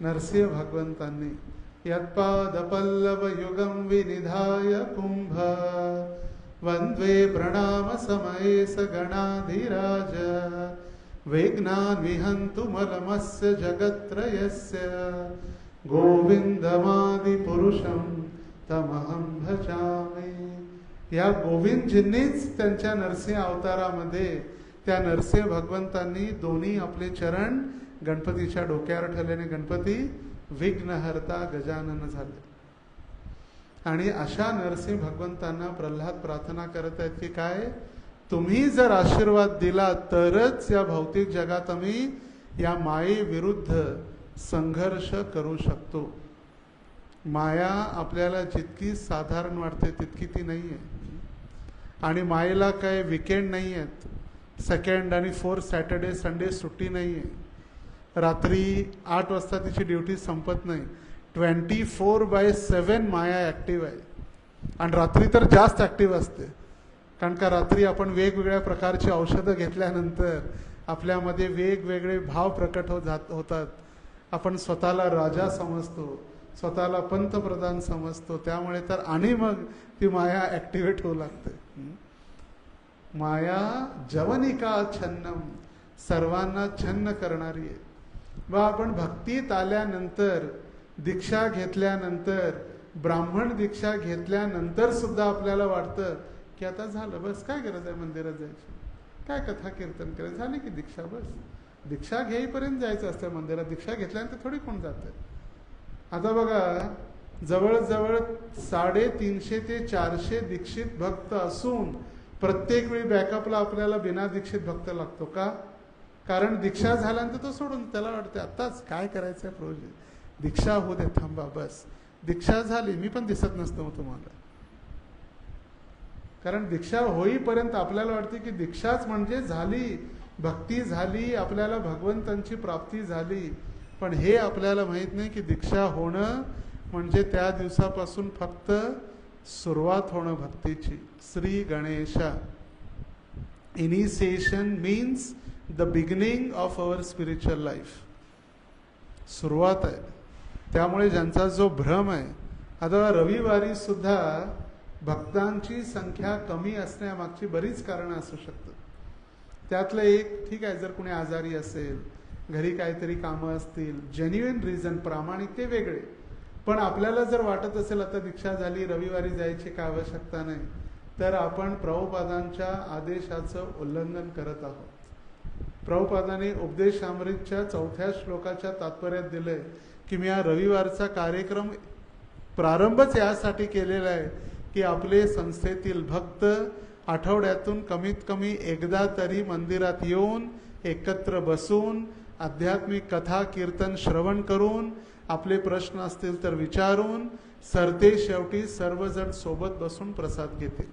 नरसिंह भगवंतांनी. यत्पादपल्लव युगम विनिधाय कुंभ वंद्वे प्रणाम समये स गणाधिराज विघ्नान् विहन्तु मलमस्य जगत्त्रयस्य गोविंदमादि पुरुषं तमहं भजामि. या गोविंदजींनीच त्यांच्या नरसिंह अवतारामध्ये त्या नरसिंह भगवंतांनी दोन्ही आपले चरण गणपतीच्या डोक्यावर ठेवल्याने गणपती विघ्नहर्ता गजानन झाले. आणि अशा नरसिंह भगवंतांना प्रल्हाद प्रार्थना करत आहेत की काय, तुम्ही जर आशीर्वाद दिला तरच या भौतिक जगात आम्ही या माये विरुद्ध संघर्ष करू शकतो. माया आपल्याला जितकी साधारण वाटते तितकी ती नाही आहे. आणि मायेला काय विकेंड नाही आहेत, 2nd आणि 4th सॅटर्डे संडे सुट्टी नाही आहे. रात्री 8 वाजता तिची ड्युटी संपत नाही. 24/7 माया ॲक्टिव्ह आहे. आणि रात्री तर जास्त ॲक्टिव्ह असते, कारण का रात्री आपण वेगवेगळ्या प्रकारची औषधं घेतल्यानंतर आपल्यामध्ये वेगवेगळे भाव प्रकट होतात. आपण स्वतःला राजा समजतो, स्वतःला पंतप्रधान समजतो. त्यामुळे तर आणि मग ती माया ॲक्टिवेट होऊ लागते. माया जवनिका छन्नम, सर्वांना छन्न करणारी आहे. व आपण भक्तीत आल्यानंतर, दीक्षा घेतल्यानंतर, ब्राह्मण दीक्षा घेतल्यानंतर सुद्धा आपल्याला वाटतं की आता झालं, बस काय गरज आहे मंदिरात जायची, काय कथा कीर्तन करायचं, झाली की दीक्षा, बस दीक्षा घेईपर्यंत जायचं असतं मंदिरात. दीक्षा घेतल्यानंतर थोडी कोण जातं. आता बघा, जवळजवळ 350 ते 400 दीक्षित भक्त असून प्रत्येक वेळी बॅकअपला आपल्याला बिना दीक्षित भक्त लागतो का? कारण दीक्षा झाल्यानंतर तो सोडून त्याला वाटतं आताच काय करायचं आहे प्रभूजी, दीक्षा होऊ दे, थांबा, बस दीक्षा झाली मी पण दिसत नसतो मग तुम्हाला. कारण दीक्षा होईपर्यंत आपल्याला वाटते की दीक्षाच म्हणजे झाली, भक्ती झाली, आपल्याला भगवंतांची प्राप्ती झाली. पण हे आपल्याला माहित नाही की दीक्षा होणं म्हणजे त्या दिवसापासून फक्त सुरुवात होणं भक्तीची. Shri Ganesha, initiation means the beginning of our spiritual life, सुरुवात आहे. त्यामुळे ज्यांचा जो भ्रम आहे, आता रविवारी सुद्धा भक्तांची संख्या कमी असण्यामागची बरीच कारणं असू शकतात. त्यातलं एक, ठीक आहे, जर कुणी आजारी असेल, घरी काहीतरी कामं असतील, जेन्युइन रिझन, प्रामाणिक, ते वेगळे. पण आपल्याला जर वाटत असेल आता दीक्षा झाली, रविवारी जायची काय आवश्यकता नाही, तर आपण प्रभुपादांच्या आदेशाचं उल्लंघन करत आहोत. प्रभुपादांनी उपदेशामृतच्या 4थ्या श्लोकाच्या तात्पर्यात दिलंय की मी हा रविवारचा कार्यक्रम प्रारंभच यासाठी केलेला आहे की आपले संस्थेतील भक्त आठवड्यातून कमीत कमी एकदा तरी मंदिरात येऊन एकत्र बसून आध्यात्मिक कथा कीर्तन श्रवण करून, आपले प्रश्न असतील तर विचारून, सरते शेवटी सर्वजण सोबत बसून प्रसाद घेतील.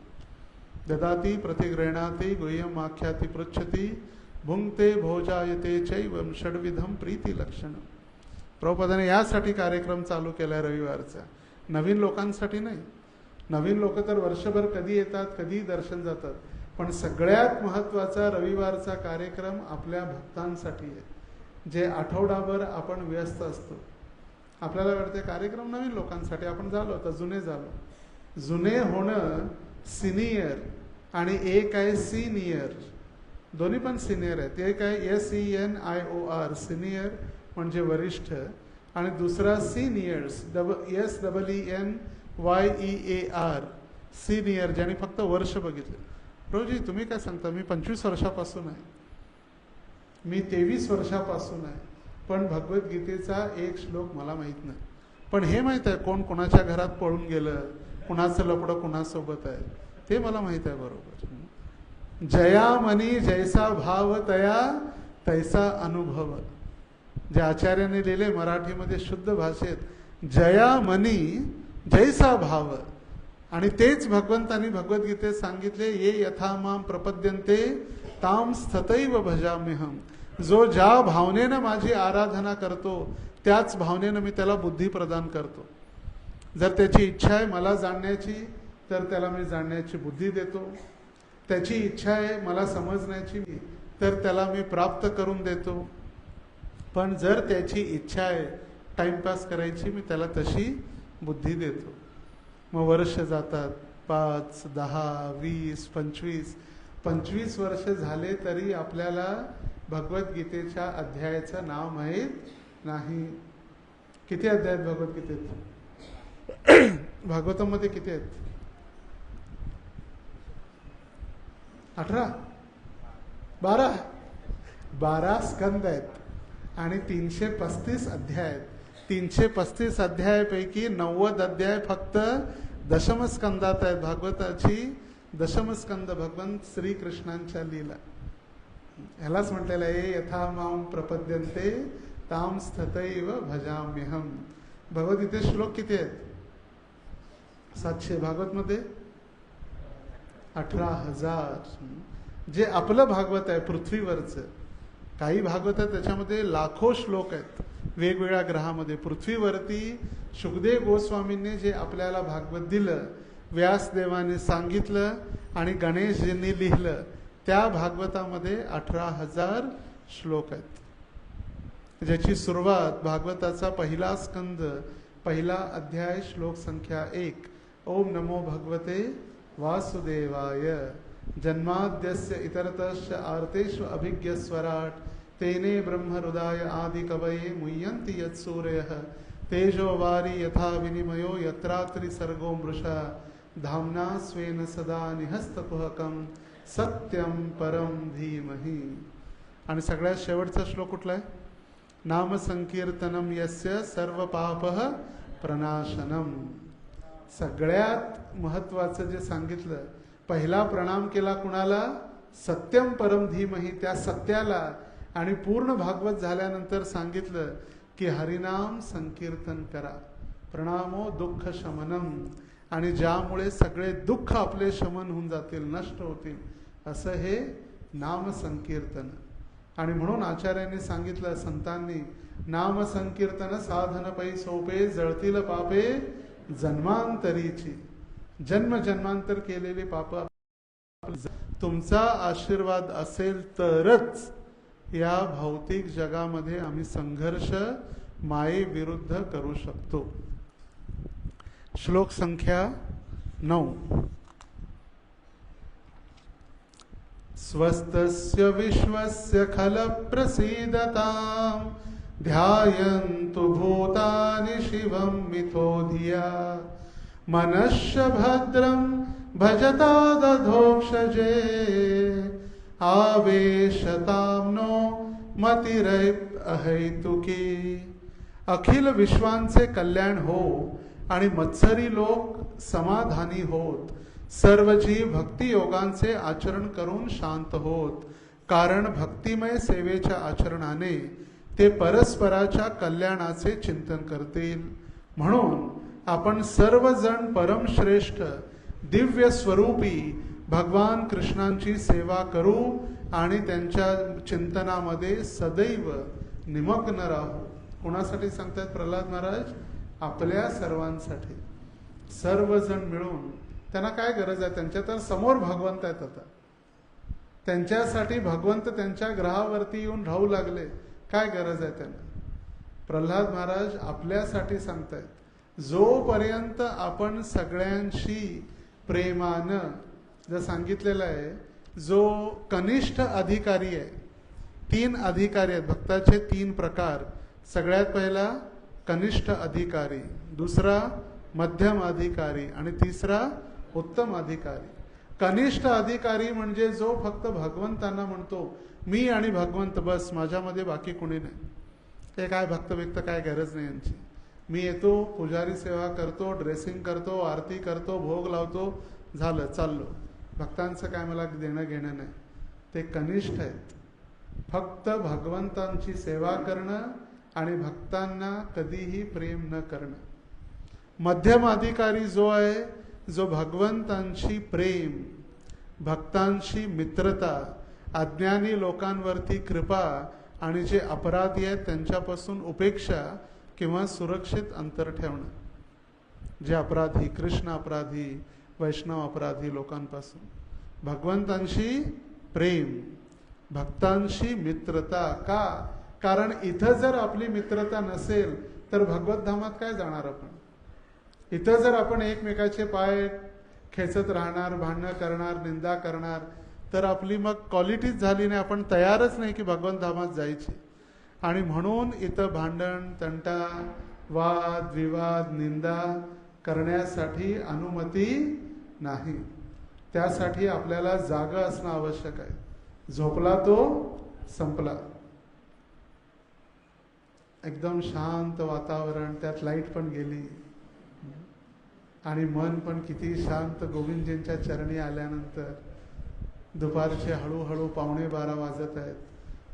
ददाती प्रतिगृह्णाती गुह्यम आख्याती पृच्छती भुंक्ते भोजायते चैवम षड्विधम प्रीती लक्षण. प्रभुपादाने यासाठी कार्यक्रम चालू केला रविवारचा, नवीन लोकांसाठी नाही. नवीन लोक तर वर्षभर कधी येतात, कधी दर्शन जातात. पण सगळ्यात महत्त्वाचा रविवारचा कार्यक्रम आपल्या भक्तांसाठी आहे, जे आठवडाभर आपण व्यस्त असतो. आपल्याला वाटते कार्यक्रम नवीन लोकांसाठी, आपण झालो तर जुने झालो. जुने होणं सिनियर आणि एक आहे सीनियर, दोन्ही पण सिनियर आहेत. एक आहे SENIOR सिनियर म्हणजे वरिष्ठ, आणि दुसरा सिनियर्स SENYEAR सिनियर, ज्यांनी फक्त वर्ष बघितले. रोजी तुम्ही काय सांगता, मी 25 वर्षापासून आहे, मी 23 वर्षापासून आहे, पण भगवद्गीतेचा एक श्लोक मला माहीत नाही. पण हे माहीत आहे कोण कोणाच्या घरात पळून गेलं, कुणाचं लपडं कुणासोबत आहे, ते मला माहीत आहे बरोबर. जया मनी जैसा भाव तया तैसा अनुभव, जे आचार्याने लिहिले मराठीमध्ये शुद्ध भाषेत, जया मनी जैसा भाव, आणि तेच भगवंतांनी भगवद्गीतेत सांगितले, ये यथा माम प्रपद्यन्ते ताम स्थतैव भजाम्यहम. जो ज्या भावनेनं माझी आराधना करतो त्याच भावनेनं मी त्याला बुद्धी प्रदान करतो. जर त्याची इच्छा आहे मला जाणण्याची, तर त्याला मी जाणण्याची बुद्धी देतो. त्याची इच्छा आहे मला समजण्याची, तर त्याला मी प्राप्त करून देतो. पण जर त्याची इच्छा आहे टाइमपास करायची, मी त्याला तशी बुद्धी देतो. मग वर्ष जातात, 5, 10, 20, 25 वर्ष झाले तरी आपल्याला भगवद्गीतेच्या अध्यायाचं नाव माहीत नाही. किती अध्याय आहेत भगवद्गीतेत? भागवतामध्ये किती आहेत? 18, 12 स्कंद आहेत आणि 335 अध्याय आहेत. 335 अध्यायापैकी 90 अध्याय फक्त दशमस्कंदात आहेत. भागवताची दशमस्कंद भगवंत श्रीकृष्णांच्या लीला. ह्यालाच म्हटलेलं आहे यथा माम प्रपद्यन्ते ताम स्थतैव भजाम्यहम. भगवद्गीते श्लोक किती आहेत? 700. भागवतमध्ये 18,000. जे आपलं भागवत आहे पृथ्वीवरचं, काही भागवत आहे त्याच्यामध्ये लाखो श्लोक आहेत वेगवेगळ्या ग्रहामध्ये. पृथ्वीवरती शुकदेव गोस्वामींनी जे आपल्याला भागवत दिलं, व्यासदेवाने सांगितलं आणि गणेशजींनी लिहिलं, त्या भागवतामध्ये 18,000 श्लोक आहेत, ज्याची सुरुवात भागवताचा पहिला स्कंद पहिला अध्याय श्लोक संख्या 1 ओम नमो भगवते वासुदेवाय जन्माद्यस्य इतरतश्च आर्तेषु अभिज्ञस्वराट् तेने ब्रह्महृदाय आदिकवये मुह्यन्ति यत्सूरयः तेजो वारी यथा विनिमयो यत्रात्रि सर्गो मृषा धाम्ना स्वेन सदा निहस्तकुहकं सत्यम परम धीमहि. आणि सगळ्यात शेवटचा श्लोक कुठला आहे? नाम संकीर्तनम यस्य सर्व पापः प्रनाशनम. सगळ्यात महत्वाचं जे सांगितलं, पहिला प्रणाम केला कुणाला? सत्यम परम धीमहि, त्या सत्याला. आणि पूर्ण भागवत झाल्यानंतर सांगितलं की हरिनाम संकीर्तन करा, प्रणामो दुःख शमनम, आणि ज्यामुळे सगळे दुःख आपले शमन होऊन जातील, नष्ट होतील, असं हे नाम संकीर्तन. आणि म्हणून आचार्यांनी सांगितलं, संतांनी, नाम संकीर्तन साधन पै सोपे जळतील पापे जन्मांतरीची. जन्म जन्मांतर केलेली पाप, तुमचा आशीर्वाद असेल तरच या भौतिक जगामध्ये आम्ही संघर्ष मायेविरुद्ध करू शकतो. श्लोक संख्या 9. स्वस्तस्य विश्वस्य खल प्रसीदतां ध्यायन्तु भूतानि शिवं मिथो धिया मनश्च भद्रं भजता दधोक्षजे आवेशतां नो मतिरैप अहैतुकी. अखिल विश्वांचे कल्याण हो आणि मत्सरी लोक समाधानी होत. सर्व जीव भक्ती योगांचे आचरण करून शांत होत, कारण भक्तिमय सेवेच्या आचरणाने ते परस्पराच्या कल्याणाचे चिंतन करतील. म्हणून आपण सर्वजण परमश्रेष्ठ दिव्य स्वरूपी भगवान कृष्णांची सेवा करू आणि त्यांच्या चिंतनामध्ये सदैव निमग्न राहू. कोणासाठी सांगतात प्रल्हाद महाराज? आपल्या सर्वांसाठी. सर्वजण मिळून, त्यांना काय गरज आहे? त्यांच्या तर समोर भगवंत आहेत, आता त्यांच्यासाठी भगवंत त्यांच्या ग्रहावरती येऊन राहू लागले. काय गरज आहे त्यांना? प्रल्हाद महाराज आपल्यासाठी सांगतायत, जोपर्यंत आपण सगळ्यांशी प्रेमानं, जर सांगितलेलं आहे, जो कनिष्ठ अधिकारी आहे, 3 अधिकारी आहेत भक्ताचे, 3 प्रकार. सगळ्यात पहिला कनिष्ठ अधिकारी, दुसरा मध्यम अधिकारी आणि तिसरा उत्तम अधिकारी. कनिष्ठ अधिकारी म्हणजे जो फक्त भगवंतांना म्हणतो मी आणि भगवंत बस, माझ्यामध्ये बाकी कोणी नाही. ते काय भक्त व्यक्त काय गरज नाही यांची. मी येतो, पुजारी सेवा करतो, ड्रेसिंग करतो, आरती करतो, भोग लावतो, झालं, चाललो. भक्तांचं काय मला देणं घेणं नाही. ते कनिष्ठ आहेत. फक्त भगवंतांची सेवा करणं आणि भक्तांना कधीही प्रेम न करणं. मध्यम अधिकारी जो आहे, जो भगवंतांची प्रेम, भक्तांची मित्रता, अज्ञानी लोकांवरती कृपा आणि जे अपराधी आहेत त्यांच्यापासून उपेक्षा किंवा सुरक्षित अंतर ठेवणं. जे अपराधी, कृष्ण अपराधी, वैष्णव अपराधी लोकांपासून भगवंतांशी प्रेम, भक्तांशी मित्रता. का? कारण इथं जर आपली मित्रता नसेल तर भगवत धामात काय जाणार आपण? इथं जर आपण एकमेकाचे पाय खेचत राहणार, भांडणं करणार, निंदा करणार, तर आपली मग क्वालिटीच झाली नाही. आपण तयारच नाही की भगवंत धामात जायची. आणि म्हणून इथं भांडण, तंटा, वाद विवाद, निंदा करण्यासाठी अनुमती नाही. त्यासाठी आपल्याला जागा असणं आवश्यक आहे. झोपला तो संपला. एकदम शांत वातावरण, त्यात लाईट पण गेली आणि मन पण किती शांत. गोविंदजींच्या चरणी आल्यानंतर दुपारचे हळूहळू 11:15 वाजत आहेत.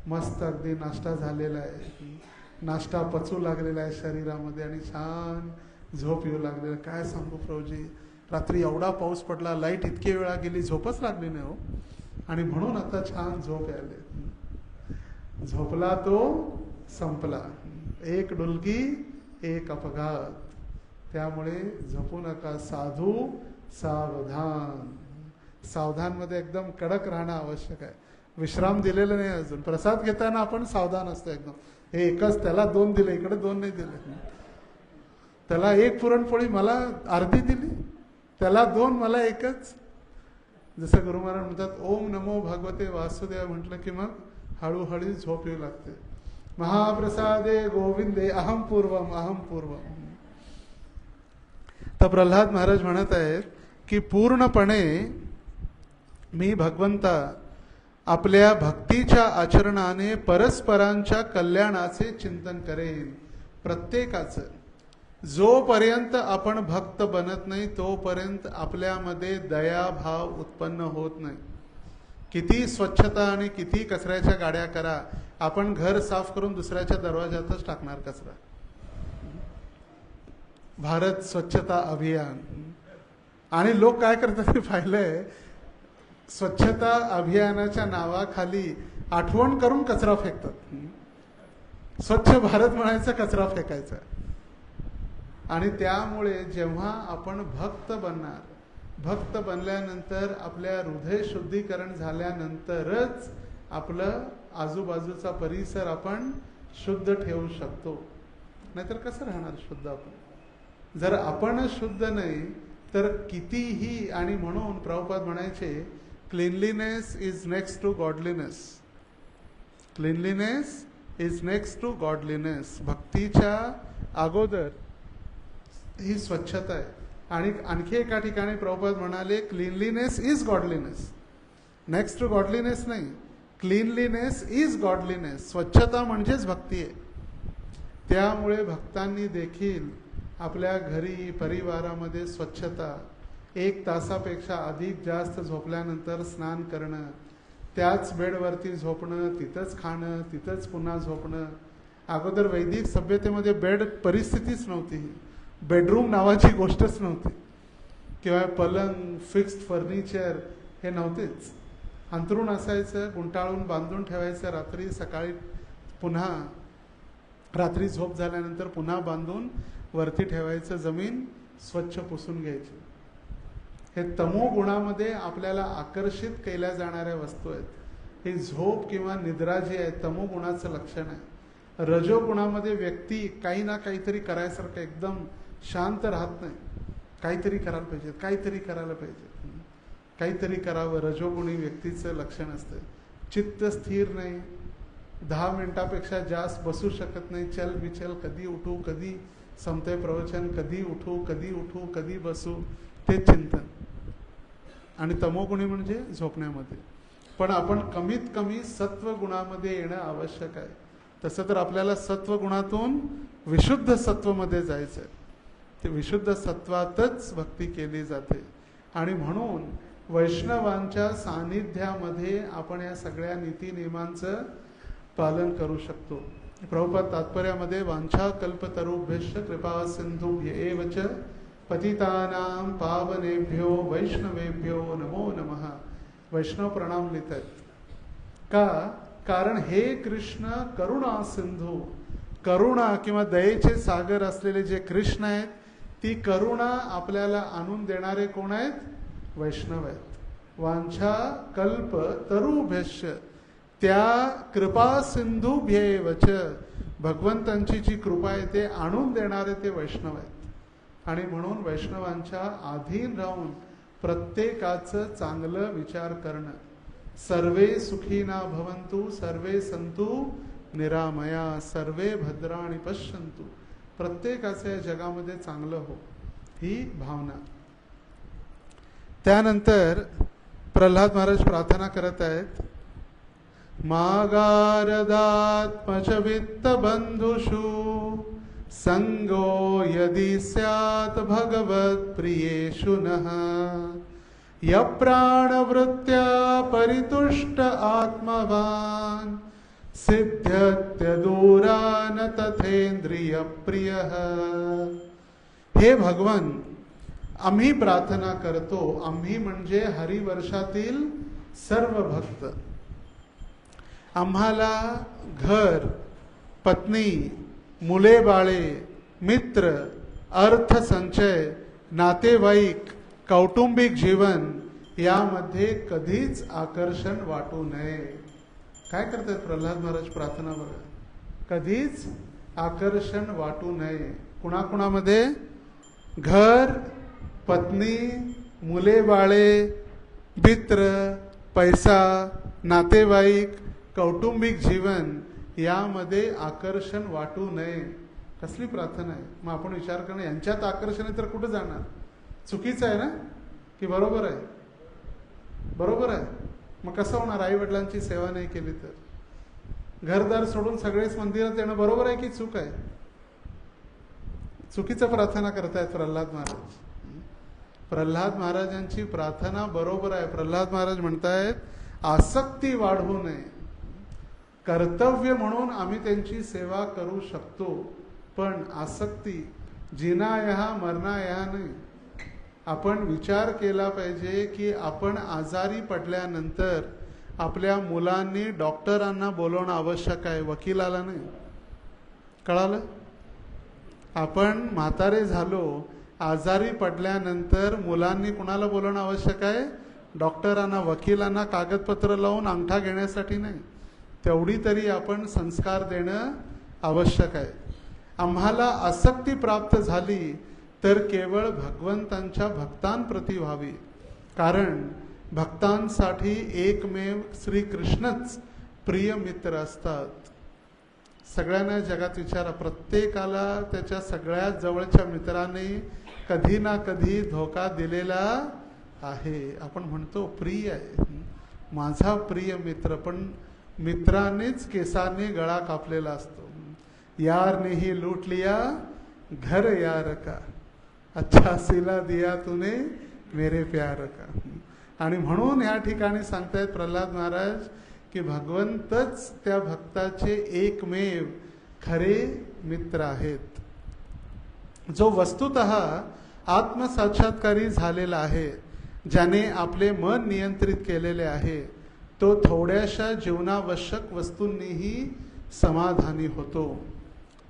मस्त अगदी नाश्ता झालेला आहे, नाश्ता पचू लागलेला आहे शरीरामध्ये आणि छान झोप येऊ लागलेला. काय सांगू प्रभूजी, रात्री एवढा पाऊस पडला, लाईट इतके वेळा गेली, झोपच लागली नाही हो. आणि म्हणून आता छान झोप यायले. झोपला तो संपला. एक डुलकी एक अपघात. त्यामुळे झोपू नका. साधू सावधान. सावधानमध्ये एकदम कडक राहणं आवश्यक आहे. विश्राम दिलेला नाही अजून. प्रसाद घेताना आपण सावधान असतो एकदम. हे एकच, त्याला 2 दिले, इकडे 2 नाही दिले. त्याला 1 पुरणपोळी, मला अर्धी दिली. त्याला 2, मला 1च. जसं गुरु महाराज म्हणतात ओम नमो भगवते वासुदेव म्हटलं की मग हळूहळू झोप येऊ लागते. महाप्रसादे गोविंदे अहम पूर्वम अहम पूर्वम. तर प्रल्हाद महाराज म्हणत आहेत की पूर्णपणे मी भगवंता आपल्या भक्तीच्या आचरणाने परस्परांच्या कल्याणाचे चिंतन करेन. प्रत्येकाचं. जोपर्यंत आपण भक्त बनत नाही तोपर्यंत आपल्यामध्ये दयाभाव उत्पन्न होत नाही. किती स्वच्छता आणि किती कचऱ्याच्या गाड्या करा, आपण घर साफ करून दुसऱ्याच्या दरवाजातच टाकणार कचरा. भारत स्वच्छता अभियान. आणि लोक काय करतात ते पाहिलंय, स्वच्छता अभियानाच्या नावाखाली आठवण करून कचरा फेकतात. स्वच्छ भारत म्हणायचं, कचरा फेकायचा. आणि त्यामुळे जेव्हा आपण भक्त बनणार, भक्त बनल्यानंतर आपल्या हृदय शुद्धीकरण झाल्यानंतरच आपलं आजूबाजूचा परिसर आपण शुद्ध ठेवू शकतो. नाहीतर कसं राहणार शुद्ध आपण? जर आपण शुद्ध नाही तर कितीही. आणि म्हणून प्रभुपाद म्हणायचे cleanliness is next to godliness. Cleanliness is next to godliness. भक्तीच्या अगोदर ही स्वच्छता आहे. आणि आणखी एका ठिकाणी प्रभुपाद म्हणाले cleanliness is godliness. Next to godliness नाही, क्लीनलीनेस इज गॉडलीनेस. स्वच्छता म्हणजेच भक्ती आहे. त्यामुळे भक्तांनी देखील आपल्या घरी परिवारामध्ये स्वच्छता, 1 तासापेक्षा अधिक जास्त झोपल्यानंतर स्नान करणं, त्याच बेडवरती झोपणं, तिथंच खाणं, तिथंच पुन्हा झोपणं. अगोदर वैदिक सभ्यतेमध्ये बेड परिस्थितीच नव्हती. बेडरूम नावाची गोष्टच नव्हती. किंवा पलंग, फिक्स्ड फर्निचर हे नव्हतेच. अंथरूण असायचं, गुंटाळून बांधून ठेवायचं. रात्री सकाळी पुन्हा, रात्री झोप झाल्यानंतर पुन्हा बांधून वरती ठेवायचं. जमीन स्वच्छ पुसून घ्यायची. हे तमो गुणामध्ये आपल्याला आकर्षित केल्या जाणाऱ्या वस्तू आहेत. ही झोप किंवा निद्रा जी आहे तमो गुणाचं लक्षण आहे. रजोगुणामध्ये व्यक्ती काही ना काहीतरी करायसारखं एकदम शांत राहत नाही. काहीतरी करायला पाहिजे, काहीतरी करायला पाहिजे, काहीतरी करावं. रजोगुणी व्यक्तीचं लक्षण असतं. चित्त स्थिर नाही, 10 मिनिटापेक्षा जास्त बसू शकत नाही. चल बिचल, कधी उठू, कधी संपते प्रवचन, कधी उठू, कधी उठू, कधी बसू, ते चिंतन. आणि तमोगुणी म्हणजे झोपण्यामध्ये. पण आपण कमीत कमी सत्वगुणामध्ये येणं आवश्यक आहे. तसं तर आपल्याला सत्वगुणातून विशुद्ध सत्वमध्ये जायचं आहे. ते विशुद्ध सत्वातच भक्ती केली जाते. आणि म्हणून वैष्णवांच्या सानिध्यामध्ये आपण या सगळ्या नीतिनियमांचं पालन करू शकतो. प्रभुपाद तात्पर्यामध्ये वांछा कल्पतरुभ्यश्च कृपा सिंधुभ्य एव च पतितानां पावनेभ्यो वैष्णवेभ्यो नमो नमः. वैष्णव प्रणाम लिहित आहेत. का? कारण हे कृष्ण करुणा सिंधू, करुणा किंवा दयेचे सागर असलेले जे कृष्ण आहेत, ती करुणा आपल्याला आणून देणारे कोण आहेत? वैष्णव आहेत. वांछा कल्प तरुभ्यश्च, त्या कृपा सिंधुभ्येवच, भगवंतांची जी कृपा आहे ते आणून देणारे ते वैष्णव आहेत. आणि म्हणून वैष्णवांच्या अधीन राहून प्रत्येकाचं चांगलं विचार करणं. सर्वे सुखीना भवन्तु, सर्वे सन्तु निरामया, सर्वे भद्राणि पश्यन्तु. प्रत्येकाचं या जगामध्ये चांगलं हो, ही भावना. त्यानंतर प्रल्हाद महाराज प्रार्थना करत आहेत. मागारदात्मच वित्त बंधुषु संगो यदि स्यात् भगवत प्रियेषु नः, यप्राणवृत्त्या परितुष्ट आत्मवान् सिद्ध्यत्यदूरा न तथेंद्रिय प्रियः. हे भगवान, आम्ही प्रार्थना करतो. आम्ही म्हणजे हरिवर्षातील सर्व भक्त. आम्हाला घर, पत्नी, मुले बाळे, मित्र, अर्थसंचय, नातेवाईक, कौटुंबिक जीवन यामध्ये कधीच आकर्षण वाटू नये. काय करतायत प्रल्हाद महाराज प्रार्थना बघा. कधीच आकर्षण वाटू नये. कुणाकुणामध्ये? घर, पत्नी, मुले बाळे, मित्र, पैसा, नातेवाईक, कौटुंबिक जीवन यामध्ये आकर्षण वाटू नये. कसली प्रार्थना आहे. मग आपण विचार करणं यांच्यात आकर्षण आहे तर कुठं जाणार? चुकीचं आहे ना की बरोबर आहे? बरोबर आहे. मग कसं होणार? आई वडिलांची सेवा नाही केली तर? घरदार सोडून सगळेच मंदिरात येणं बरोबर आहे की चूक आहे? चुकीचं प्रार्थना करतायत प्रल्हाद महाराज. प्रल्हाद महाराजांची प्रार्थना बरोबर आहे. प्रल्हाद महाराज म्हणतायत आसक्ती वाढवू नये. कर्तव्य म्हणून आम्ही त्यांची सेवा करू शकतो, पण आसक्ती जिनायहा मरणायहा नाही. आपण विचार केला पाहिजे की आपण आजारी पडल्यानंतर आपल्या मुलांनी डॉक्टरांना बोलवणं आवश्यक आहे, वकिलाला नाही. कळालं? आपण म्हातारे झालो, आजारी पडल्यानंतर मुलांनी कुणाला बोलवणं आवश्यक आहे? डॉक्टरांना, वकिलांना कागदपत्र लावून अंगठा घेण्यासाठी नाही. तेवढी तरी आपण संस्कार देणं आवश्यक आहे. आम्हाला आसक्ती प्राप्त झाली तर केवळ भगवंतांच्या भक्तांप्रती व्हावी. कारण भक्तांसाठी एकमेव श्रीकृष्णच प्रिय मित्र असतात. सगळ्यांना जगात विचारा, प्रत्येकाला त्याच्या सगळ्यात जवळच्या मित्राने कधी ना कधी धोका दिलेला आहे. आपण म्हणतो प्रिय आहे, माझा प्रिय मित्र, पण मित्रानेच केसाने गळा कापलेला असतो. यार ने ही लूट लिया घर यार का, अच्छा सिला दिया तूने मेरे प्यार का. आणि म्हणून या ठिकाणी सांगतायत प्रल्हाद महाराज की भगवंतच त्या भक्ताचे एकमेव खरे मित्र आहेत. जो वस्तुतः आत्मसाक्षात्कारी झालेला आहे, ज्याने आपले मन नियंत्रित केलेले आहे, तो थोड्याशा जीवनावश्यक वस्तूंनीही समाधानी होतो.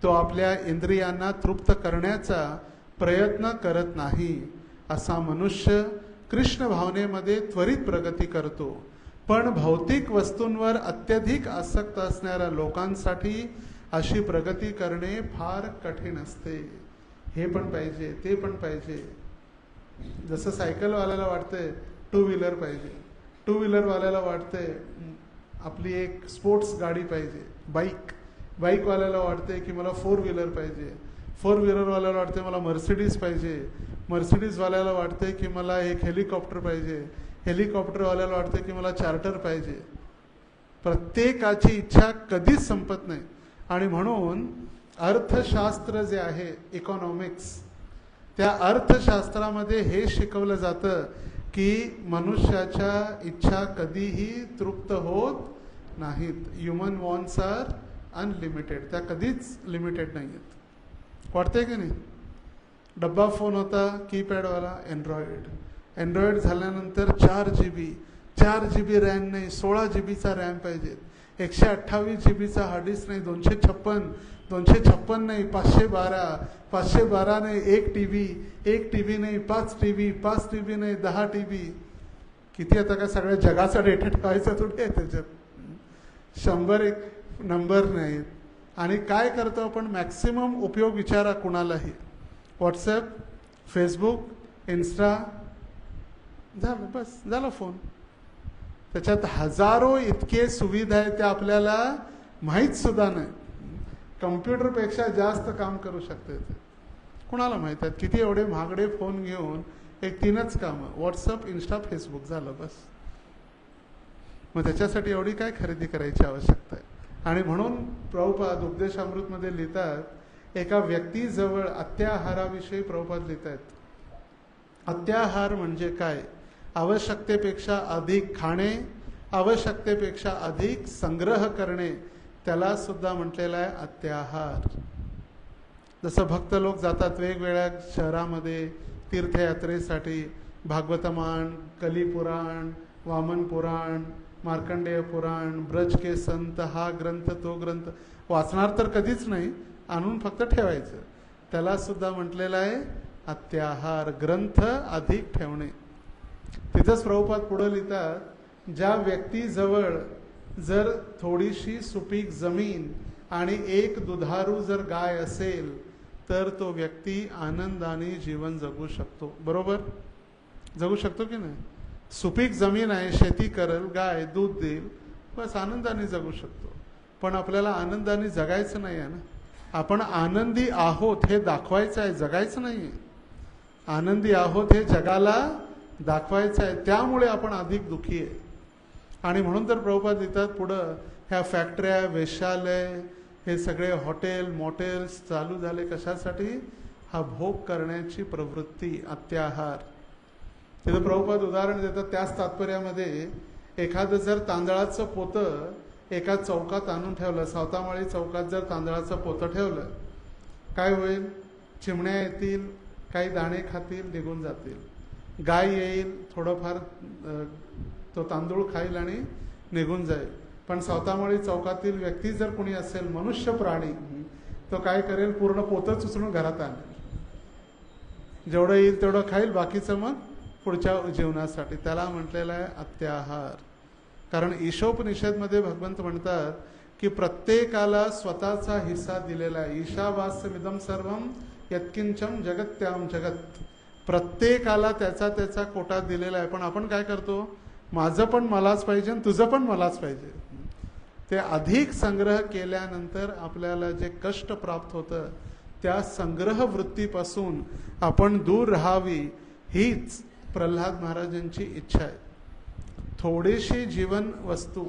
तो आपल्या इंद्रियांना तृप्त करण्याचा प्रयत्न करत नाही. असा मनुष्य कृष्ण भावनेमध्ये त्वरित प्रगती करतो. पण भौतिक वस्तूंवर अत्यधिक आसक्त असणाऱ्या लोकांसाठी अशी प्रगती करणे फार कठीण असते. हे पण पाहिजे, ते पण पाहिजे. जसं सायकलवाल्याला वाटतंय टू व्हीलर पाहिजे, टू व्हीलरवाल्याला वाटतंय आपली एक स्पोर्ट्स गाडी पाहिजे, बाईकवाल्याला वाटतंय की मला फोर व्हीलर पाहिजे, फोर व्हीलरवाल्याला वाटतंय मला मर्सिडीज पाहिजे, मर्सिडीजवाल्याला वाटतंय की मला एक हेलिकॉप्टर पाहिजे, हेलिकॉप्टरवाल्याला वाटतंय की मला चार्टर पाहिजे. प्रत्येकाची इच्छा कधीच संपत नाही. आणि म्हणून अर्थशास्त्र जे आहे, इकॉनॉमिक्स, त्या अर्थशास्त्रामध्ये हे शिकवलं जातं की मनुष्याच्या इच्छा कधीही तृप्त होत नाहीत. ह्युमन वॉन्ट्स आर अनलिमिटेड, त्या कधीच लिमिटेड नाही आहेत. वाटतंय की नाही? डब्बा फोन होता कीपॅडवाला, अँड्रॉइड झाल्यानंतर 4 GB रॅम नाही, 16 GBचा रॅम पाहिजे, 128 GBचा हार्ड डिस्क नाही, 256 नाही, 512 नाही, 1 TB नाही, 5 TB नाही, 10 TB. किती? आता काय सगळ्या जगाचा डेटा ठेवायचा थोडी आहे त्याच्यात. 101 नंबर नाहीत. आणि काय करतो आपण? मॅक्सिमम उपयोग विचारा कुणालाही. व्हॉट्सॲप, फेसबुक, इन्स्टा, झालं, बस झाला फोन. त्याच्यात हजारो इतके सुविधा आहेत त्या आपल्याला माहीत सुद्धा नाही. कम्प्युटरपेक्षा जास्त काम करू शकते ते. कुणाला माहीत आहेत? किती एवढे महागडे फोन घेऊन एक 3च कामं, व्हॉट्सअप, इन्स्टा, फेसबुक, झालं बस. मग त्याच्यासाठी एवढी काय खरेदी करायची आवश्यकता आहे? आणि म्हणून प्रभुपाद उपदेशामृतमध्ये लिहितात, एका व्यक्तीजवळ अत्याहाराविषयी प्रभुपाद लिहितात. अत्याहार म्हणजे काय? आवश्यकतेपेक्षा अधिक खाणे, आवश्यकतेपेक्षा अधिक संग्रह करणे, त्याला सुद्धा म्हटलेलं आहे अत्याहार. जसं भक्त लोक जातात वेगवेगळ्या शहरामध्ये तीर्थयात्रेसाठी, भागवतमान, कलिपुराण, वामन पुराण, मार्कंडेय पुराण, ब्रज के संत, हा ग्रंथ तो ग्रंथ वाचणार तर कधीच नाही, आणून फक्त ठेवायचं, त्याला सुद्धा म्हटलेलं आहे अत्याहार, ग्रंथ अधिक ठेवणे. तिथंच प्रभुपाद पुढे लिहितात, ज्या व्यक्तीजवळ जर थोडीशी सुपीक जमीन आणि एक दुधारू जर गाय असेल तर तो व्यक्ती आनंदाने जीवन जगू शकतो. बरोबर? जगू शकतो की नाही? सुपीक जमीन आहे, शेती करेल, गाय दूध देईल, बस आनंदाने जगू शकतो. पण आपल्याला आनंदाने जगायचं नाही आहे ना. आपण आनंदी आहोत हे दाखवायचं आहे, जगायचं नाही. आनंदी आहोत हे जगाला दाखवायचं आहे, त्यामुळे आपण अधिक दुःखी आहे. आणि म्हणून तर प्रभुपाद लिहितात पुढं, ह्या फॅक्टऱ्या, वेश्यालय, हे सगळे हॉटेल मॉटेल्स चालू झाले कशासाठी? हा भोग करण्याची प्रवृत्ती, अत्याहार. तिथं प्रभुपाद उदाहरण देतात त्याच तात्पर्यामध्ये, एखादं जर तांदळाचं पोतं एका चौकात आणून ठेवलं, सावतामाळी चौकात जर तांदळाचं पोतं ठेवलं, काय होईल? चिमण्या येतील, काही दाणे खातील, निघून जातील. गाय येईल, थोडंफार तो तांदूळ खाईल आणि निघून जाईल. पण सावतामाळी चौकातील व्यक्ती जर कोणी असेल, मनुष्य प्राणी, तो काय करेल? पूर्ण पोतच उचलून घरात आणेल, जेवढं येईल तेवढं खाईल, बाकीचं मग पुढच्या जीवनासाठी. त्याला म्हटलेलं आहे अत्याहार. कारण ईशोपनिषदमध्ये भगवंत म्हणतात की प्रत्येकाला स्वतःचा हिस्सा दिलेला आहे. ईशावास्यमिदं सर्वं यत्किंचन जगत्याम जगत. प्रत्येकाला त्याचा त्याचा कोटा दिलेला आहे. पण आपण काय करतो? माझं पण मलाच पाहिजे आणि तुझं पण मलाच पाहिजे. ते अधिक संग्रह केल्यानंतर आपल्याला जे कष्ट प्राप्त होतं, त्या संग्रह वृत्तीपासून आपण दूर राहावी, हीच प्रल्हाद महाराजांची इच्छा आहे. थोडीशी जीवन वस्तू.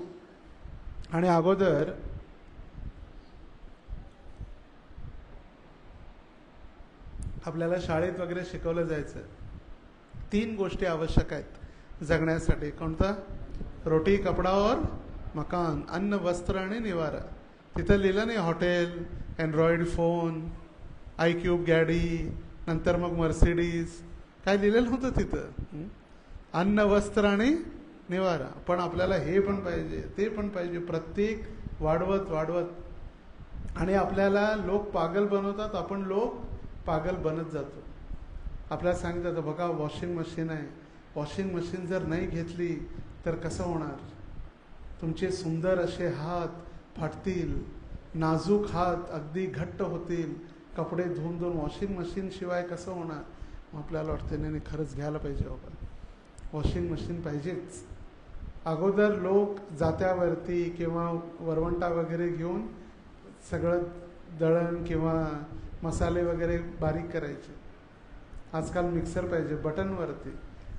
आणि अगोदर आपल्याला शाळेत वगैरे शिकवलं जायचं, 3 गोष्टी आवश्यक आहेत जगण्यासाठी. कोणता? रोटी, कपडा और मकान. अन्न, वस्त्र आणि निवारा. तिथं लिहिलं नाही हॉटेल, अँड्रॉइड फोन, iQube गाडी, नंतर मग मर्सिडीज, काय लिहिलेलं होतं तिथं? अन्न, वस्त्र आणि निवारा. पण आपल्याला हे पण पाहिजे, ते पण पाहिजे, प्रत्येक वाढवत वाढवत. आणि आपल्याला लोक पागल बनवतात, आपण लोक पागल बनत जातो. आपल्याला सांगितलं बघा वॉशिंग मशीन आहे, वॉशिंग मशीन जर नाही घेतली तर कसं होणार? तुमचे सुंदर असे हात फाटतील, नाजूक हात अगदी घट्ट होतील, कपडे धुवून धुवून. वॉशिंग मशीन शिवाय कसं होणार? मग आपल्याला वाटतं नाही खरंच घ्यायला पाहिजे बाबा, वॉशिंग मशीन पाहिजेच. अगोदर लोक जात्यावरती किंवा वरवंटा वगैरे घेऊन सगळं दळण किंवा मसाले वगैरे बारीक करायचे. आजकाल मिक्सर पाहिजे बटनवरती,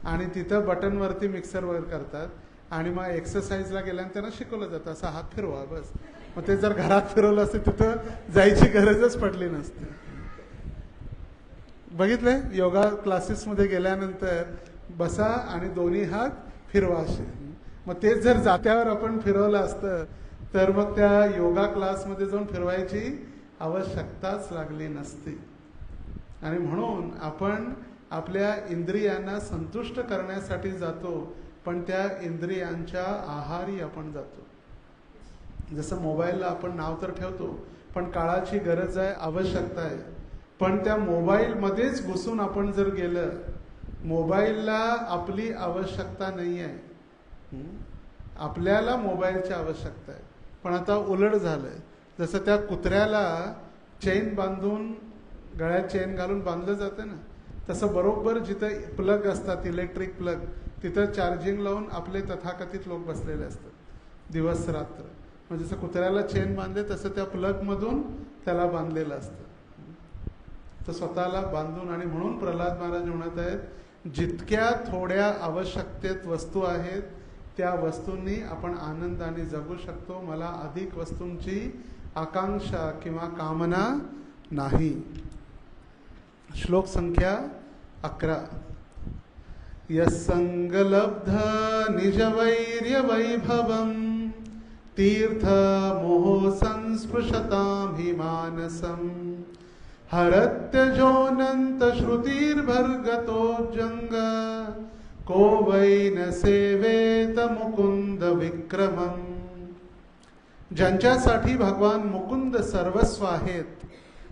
आणि तिथं बटनवरती मिक्सरवर करतात. आणि मग एक्सरसाइजला गेल्यानंतर त्यांना शिकवलं जातं असा हात फिरवा, बस. मग ते जर घरात फिरवलं असते तिथं जायची गरजच पडली नसते. बघितलंय? योगा क्लासेसमध्ये गेल्यानंतर बसा आणि दोन्ही हात फिरवा असे. मग तेच जर जात्यावर आपण फिरवलं असतं तर मग त्या योगा क्लासमध्ये जाऊन फिरवायची आवश्यकताच लागली नसती. आणि म्हणून आपण आपल्या इंद्रियांना संतुष्ट करण्यासाठी जातो, पण त्या इंद्रियांच्या आहारी आपण जातो. जसं मोबाईलला आपण नाव तर ठेवतो, पण काळाची गरज आहे, आवश्यकता आहे. पण त्या मोबाईलमध्येच घुसून आपण जर गेलं, मोबाईलला आपली आवश्यकता नाही आहे, आपल्याला मोबाईलची आवश्यकता आहे. पण आता उलट झालंय. जसं त्या कुत्र्याला चेन बांधून, गळ्यात चेन घालून बांधलं जातं ना, तसं बरोबर जिथं प्लग असतात, इलेक्ट्रिक प्लग, तिथं चार्जिंग लावून आपले तथाकथित लोक बसलेले असतात दिवस रात्र. म्हणजे जसं कुत्र्याला चेन बांधले तसं त्या प्लगमधून त्याला बांधलेलं असतं, तर स्वतःला बांधून. आणि म्हणून प्रल्हाद महाराज म्हणत आहेत, जितक्या थोड्या आवश्यकतेत वस्तू आहेत त्या वस्तूंनी आपण आनंदाने जगू शकतो. मला अधिक वस्तूंची आकांक्षा किंवा कामना नाही. श्लोक संख्या 11. यस्संगलब्ध निजवैर्य वैभवं तीर्थ मोह संस्पृशतां हि मानसं हरत्यजोनंत श्रुतिर्भर्गतो जंग को वै न सेवेत मुकुंद विक्रमं. ज्यांच्यासाठी भगवान मुकुंद सर्वस्व आहेत,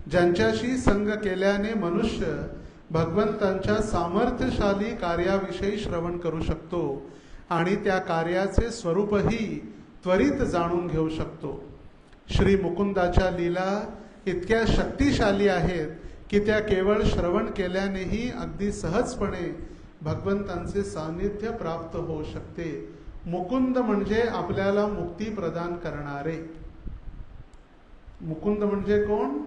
ज्यांच्याशी संग केल्याने मनुष्य भगवंतांच्या सामर्थ्यशाली कार्याविषयी श्रवण करू शकतो आणि त्या कार्याचे स्वरूपही त्वरित जाणून घेऊ शकतो. श्री मुकुंदाच्या लीला इतक्या शक्तिशाली आहेत की त्या केवळ श्रवण केल्यानेही अगदी सहजपणे भगवंतांचे सान्निध्य प्राप्त होऊ शकते. मुकुंद म्हणजे आपल्याला मुक्ती प्रदान करणारे. मुकुंद म्हणजे कोण?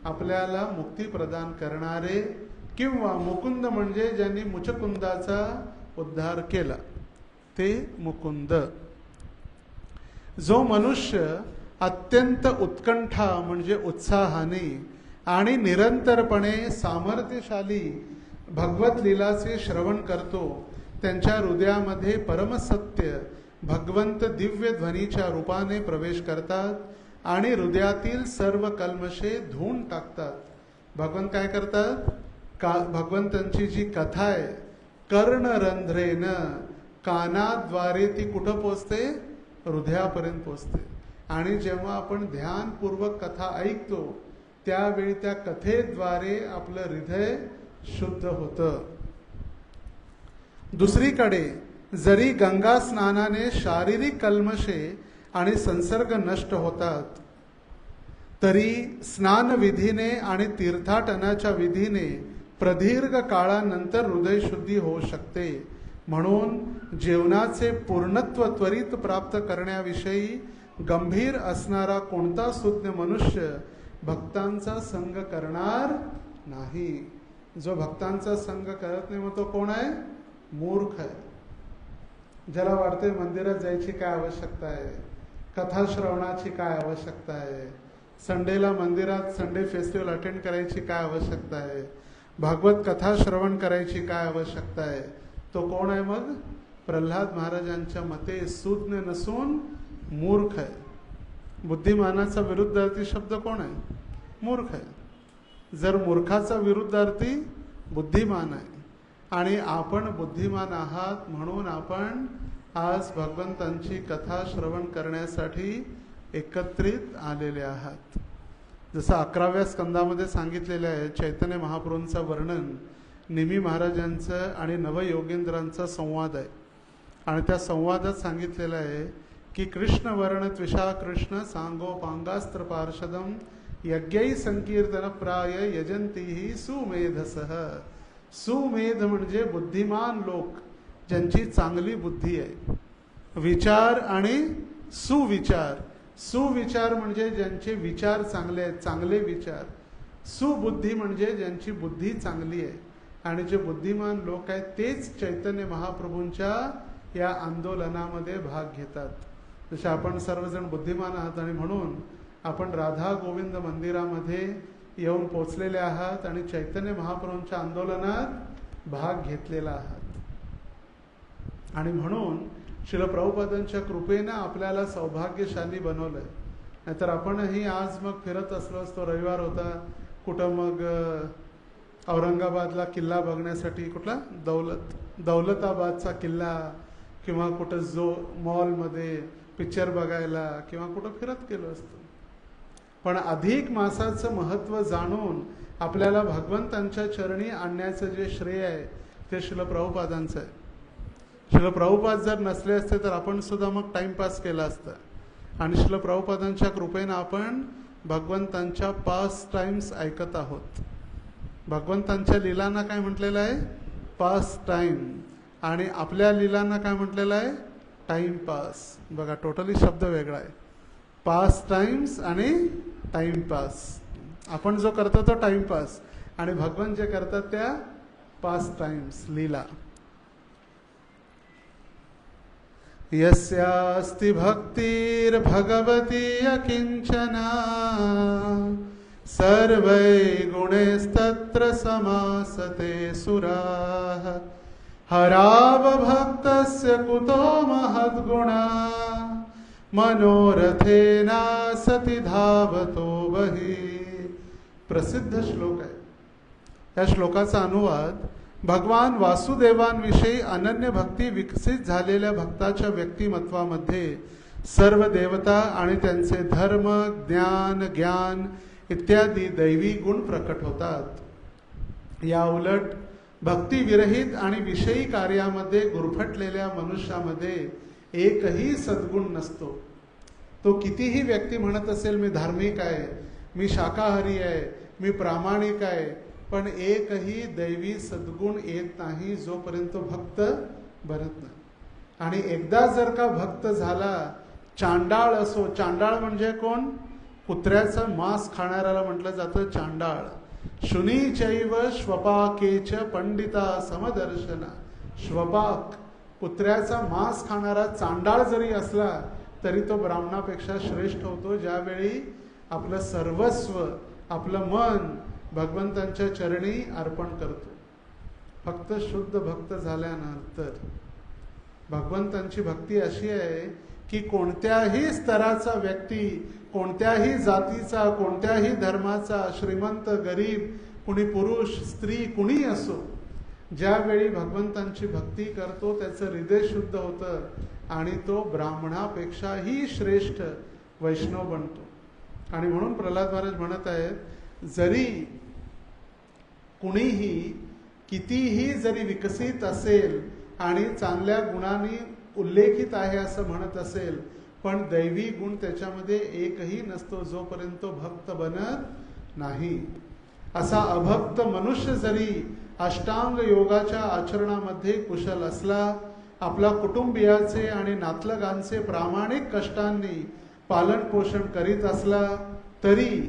आपल्याला मुक्ती प्रदान करणारे, किंवा मुकुंद म्हणजे ज्यांनी मुचकुंदाचा उद्धार केला ते मुकुंद. जो मनुष्य अत्यंत उत्कंठा म्हणजे उत्साहाने आणि निरंतरपणे सामर्थ्यशाली भगवत लीलाचे श्रवण करतो, त्यांच्या हृदयामध्ये परमसत्य भगवंत दिव्य ध्वनीच्या रूपाने प्रवेश करतात आणि हृदयातील सर्व कल्मशे धुवून टाकतात. भगवंत काय करतात? भगवंतांची जी कथा आहे कर्णरंध्रेनं कानाद्वारे ती कुठं पोचते? हृदयापर्यंत पोचते. आणि जेव्हा आपण ध्यानपूर्वक कथा ऐकतो त्यावेळी त्या कथेद्वारे आपलं हृदय शुद्ध होतं. दुसरीकडे जरी गंगा स्नानाने शारीरिक कल्मशे आणि संसर्ग नष्ट होतात, तरी स्नान विधीने आणि तीर्थाटनाच्या विधीने प्रदीर्घ काळानंतर हृदय शुद्धी होऊ शकते. म्हणून जीवनाचे पूर्णत्व त्वरित प्राप्त करण्याविषयी गंभीर असणारा कोणता सुज्ञ मनुष्य भक्तांचा संग करणार नाही. जो भक्तांचा संग करत नाही मग तो कोण आहे? मूर्ख आहे. ज्याला वाटते मंदिरात जायची काय आवश्यकता आहे, कथा श्रवणाची काय आवश्यकता आहे, संडेला मंदिरात संडे फेस्टिवल अटेंड करायची काय आवश्यकता आहे, भागवत कथा श्रवण करायची काय आवश्यकता आहे, तो कोण आहे? मग प्रल्हाद महाराजांच्या मते सुज्ञ नसून मूर्ख आहे. बुद्धिमानाचा विरुद्धार्थी शब्द कोण आहे? मूर्ख आहे. जर मूर्खाचा विरुद्धार्थी बुद्धिमान आहे. आणि आपण बुद्धिमान आहात म्हणून आपण आज भगवंतांची कथा श्रवण करण्यासाठी एकत्रित आलेले आहात. जसं 11व्या स्कंदामध्ये सांगितलेलं आहे, चैतन्य महाप्रभूंचं वर्णन निमी महाराजांचं आणि नवयोगेंद्रांचा संवाद आहे. आणि त्या संवादात सांगितलेलं आहे की कृष्ण वर्ण त्विषा कृष्ण सांगो पांगास्त्र पार्षदम यज्ञै संकीर्तन प्राय यजंती सुमेधसह. सुमेध म्हणजे बुद्धिमान लोक, ज्यांची चांगली बुद्धी आहे. विचार आणि सुविचार. सुविचार म्हणजे ज्यांचे विचार चांगले आहेत, चांगले विचार. सुबुद्धी म्हणजे ज्यांची बुद्धी चांगली आहे. आणि जे बुद्धिमान लोक आहेत तेच चैतन्य महाप्रभूंच्या या आंदोलनामध्ये भाग घेतात. जसे आपण सर्वजण बुद्धिमान आहात आणि म्हणून आपण राधा गोविंद मंदिरामध्ये येऊन पोचलेले आहात आणि चैतन्य महाप्रभूंच्या आंदोलनात भाग घेतलेला आहात. आणि म्हणून श्रील प्रभुपादांच्या कृपेनं आपल्याला सौभाग्यशाली बनवलंय. नाहीतर आपणही आज मग फिरत असलो असतो, रविवार होता, कुठं मग औरंगाबादला किल्ला बघण्यासाठी, कुठला दौलताबादचा किल्ला, किंवा कुठं जो मॉलमध्ये पिक्चर बघायला, किंवा कुठं फिरत गेलो असतो. पण अधिक मासाचं महत्त्व जाणून आपल्याला भगवंतांच्या चरणी आणण्याचं जे श्रेय आहे ते श्रील प्रभुपादांचं आहे. श्रील प्रभुपाद जर नसले असते तर आपण सुद्धा मग टाइमपास केला असता. आणि श्रील प्रभुपादांच्या कृपेनं आपण भगवंतांच्या पास्ट टाइम्स ऐकत आहोत. भगवंतांच्या लीलांना काय म्हटलेलं आहे? Past time. आणि आपल्या लीलांना काय म्हटलेलं आहे? टाइमपास. बघा, टोटली शब्द वेगळा आहे. पास्ट टाइम्स आणि टाइमपास. आपण जो करतो तो टाइमपास आणि भगवान जे करतात त्या पास्ट टाइम्स, लीला. यस्यास्ति भक्तिर्भगवती अकिंचना सर्वै गुणैस्तत्र समासते सुराः हराव भक्तस्य कुतो महद्गुणा मनोरथेना सती धावतो बही. प्रसिद्ध श्लोक आहे. या श्लोकाचा अनुवाद भगवान वासुदेवांविषयी अनन्य भक्ती विकसित झालेल्या भक्ताच्या व्यक्तिमत्वामध्ये सर्व देवता आणि त्यांचे धर्म, ज्ञान, ज्ञान इत्यादी दैवी गुण प्रकट होतात. या उलट भक्तिविरहित आणि विषयी कार्यामध्ये गुरफटलेल्या मनुष्यामध्ये एकही सद्गुण नसतो. तो कितीही व्यक्ती म्हणत असेल मी धार्मिक आहे, मी शाकाहारी आहे, मी प्रामाणिक आहे, पण एकही दैवी सद्गुण येत नाही जोपर्यंत भक्त बनत नाही. आणि एकदा जर का भक्त झाला, चांडाळ असो, चांडाळ म्हणजे कोण? कुत्र्याचं मांस खाणाऱ्याला म्हटलं जातं चांडाळ. शुनीचैव श्वपाकेच पंडिता समदर्शना. श्वपाक कुत्र्याचा मांस खाणारा चांडाळ जरी असला तरी तो ब्राह्मणापेक्षा श्रेष्ठ होतो, ज्यावेळी आपलं सर्वस्व, आपलं मन भगवंतांच्या चरणी अर्पण करतो. फक्त शुद्ध भक्त झाल्यानंतर भगवंतांची भक्ती अशी आहे की कोणत्याही स्तराचा व्यक्ती, कोणत्याही जातीचा, कोणत्याही धर्माचा, श्रीमंत गरीब, कुणी पुरुष स्त्री कुणी असो, ज्यावेळी भगवंतांची भक्ती करतो त्याचं हृदय शुद्ध होतं आणि तो ब्राह्मणापेक्षाही श्रेष्ठ वैष्णव बनतो. आणि म्हणून प्रल्हाद महाराज म्हणत आहेत, जरी कुणीही कितीही जरी विकसित असेल आणि चांगल्या गुणांनी उल्लेखित आहे असं म्हणत असेल, पण दैवी गुण त्याच्यामध्ये एकही नसतो जोपर्यंत तो भक्त बनत नाही. असा अभक्त मनुष्य जरी अष्टांग योगाच्या आचरणामध्ये कुशल असला, आपल्या कुटुंबियाचे आणि नातलगांचे प्रामाणिक कष्टांनी पालन पोषण करीत असला, तरी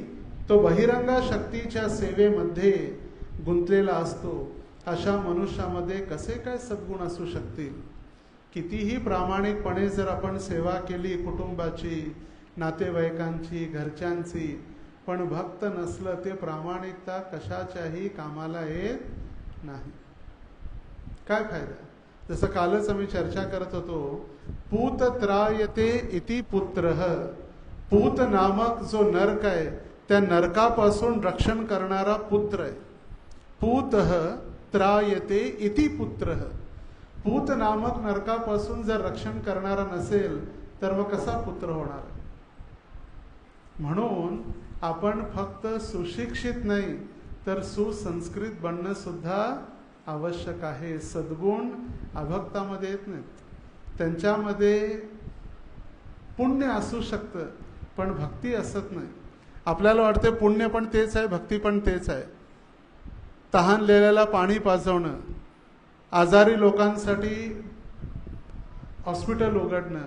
तो बहिरंग शक्तीच्या सेवेमध्ये गुंतलेला असतो. अशा मनुष्यामध्ये कसे काय सद्गुण असू शकतील? कितीही प्रामाणिकपणे जर आपण सेवा केली कुटुंबाची, नातेवाईकांची, घरच्यांची, पण भक्त नसलं ते प्रामाणिकता कशाच्याही कामाला येत नाही. काय फायदा? जसं कालच आम्ही चर्चा करत होतो, पूत त्रायते इति पुत्रः. पूत नामक जो नरक आहे त्या नरकापासून रक्षण करणारा पुत्र आहे. पूतः त्रायते इति पुत्रः. पूत नामक नरकापासून जर रक्षण करणारा नसेल तर मग कसा पुत्र होणार? म्हणून आपण फक्त सुशिक्षित नाही तर सुसंस्कृत बनणं सुद्धा आवश्यक आहे. सद्गुण अभक्तामध्ये येत नाहीत. त्यांच्यामध्ये पुण्य असू शकतं पण भक्ती असत नाही. आपल्याला वाटते पुण्य पण तेच आहे, भक्ती पण तेच आहे. तहानलेल्याला पाणी पाजवणं, आजारी लोकांसाठी हॉस्पिटल उघडणं,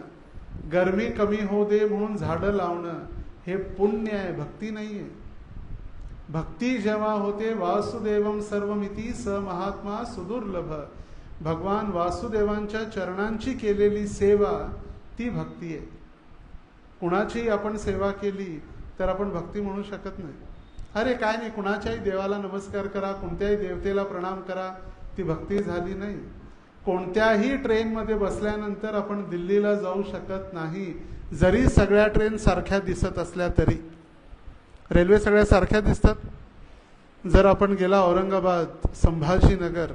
गरमी कमी होऊ दे म्हणून झाडं लावणं, हे पुण्य आहे, भक्ती नाही आहे. भक्ती जेव्हा होते वासुदेवम सर्वमिती स महात्मा सुदुर्लभ. भगवान वासुदेवांच्या चरणांची केलेली सेवा ती भक्ती आहे. कुणाची आपण सेवा केली तर आपण भक्ती म्हणू शकत नाही. अरे काय नाही, कुणाच्याही देवाला नमस्कार करा, कोणत्याही देवतेला प्रणाम करा, ती भक्ती झाली नाही. कोणत्याही ट्रेनमध्ये बसल्यानंतर आपण दिल्लीला जाऊ शकत नाही, जरी सगळ्या ट्रेन सारख्या दिसत असल्या तरी. रेल्वे सगळ्या सारख्या दिसतात. जर आपण गेला औरंगाबाद, संभाजीनगर,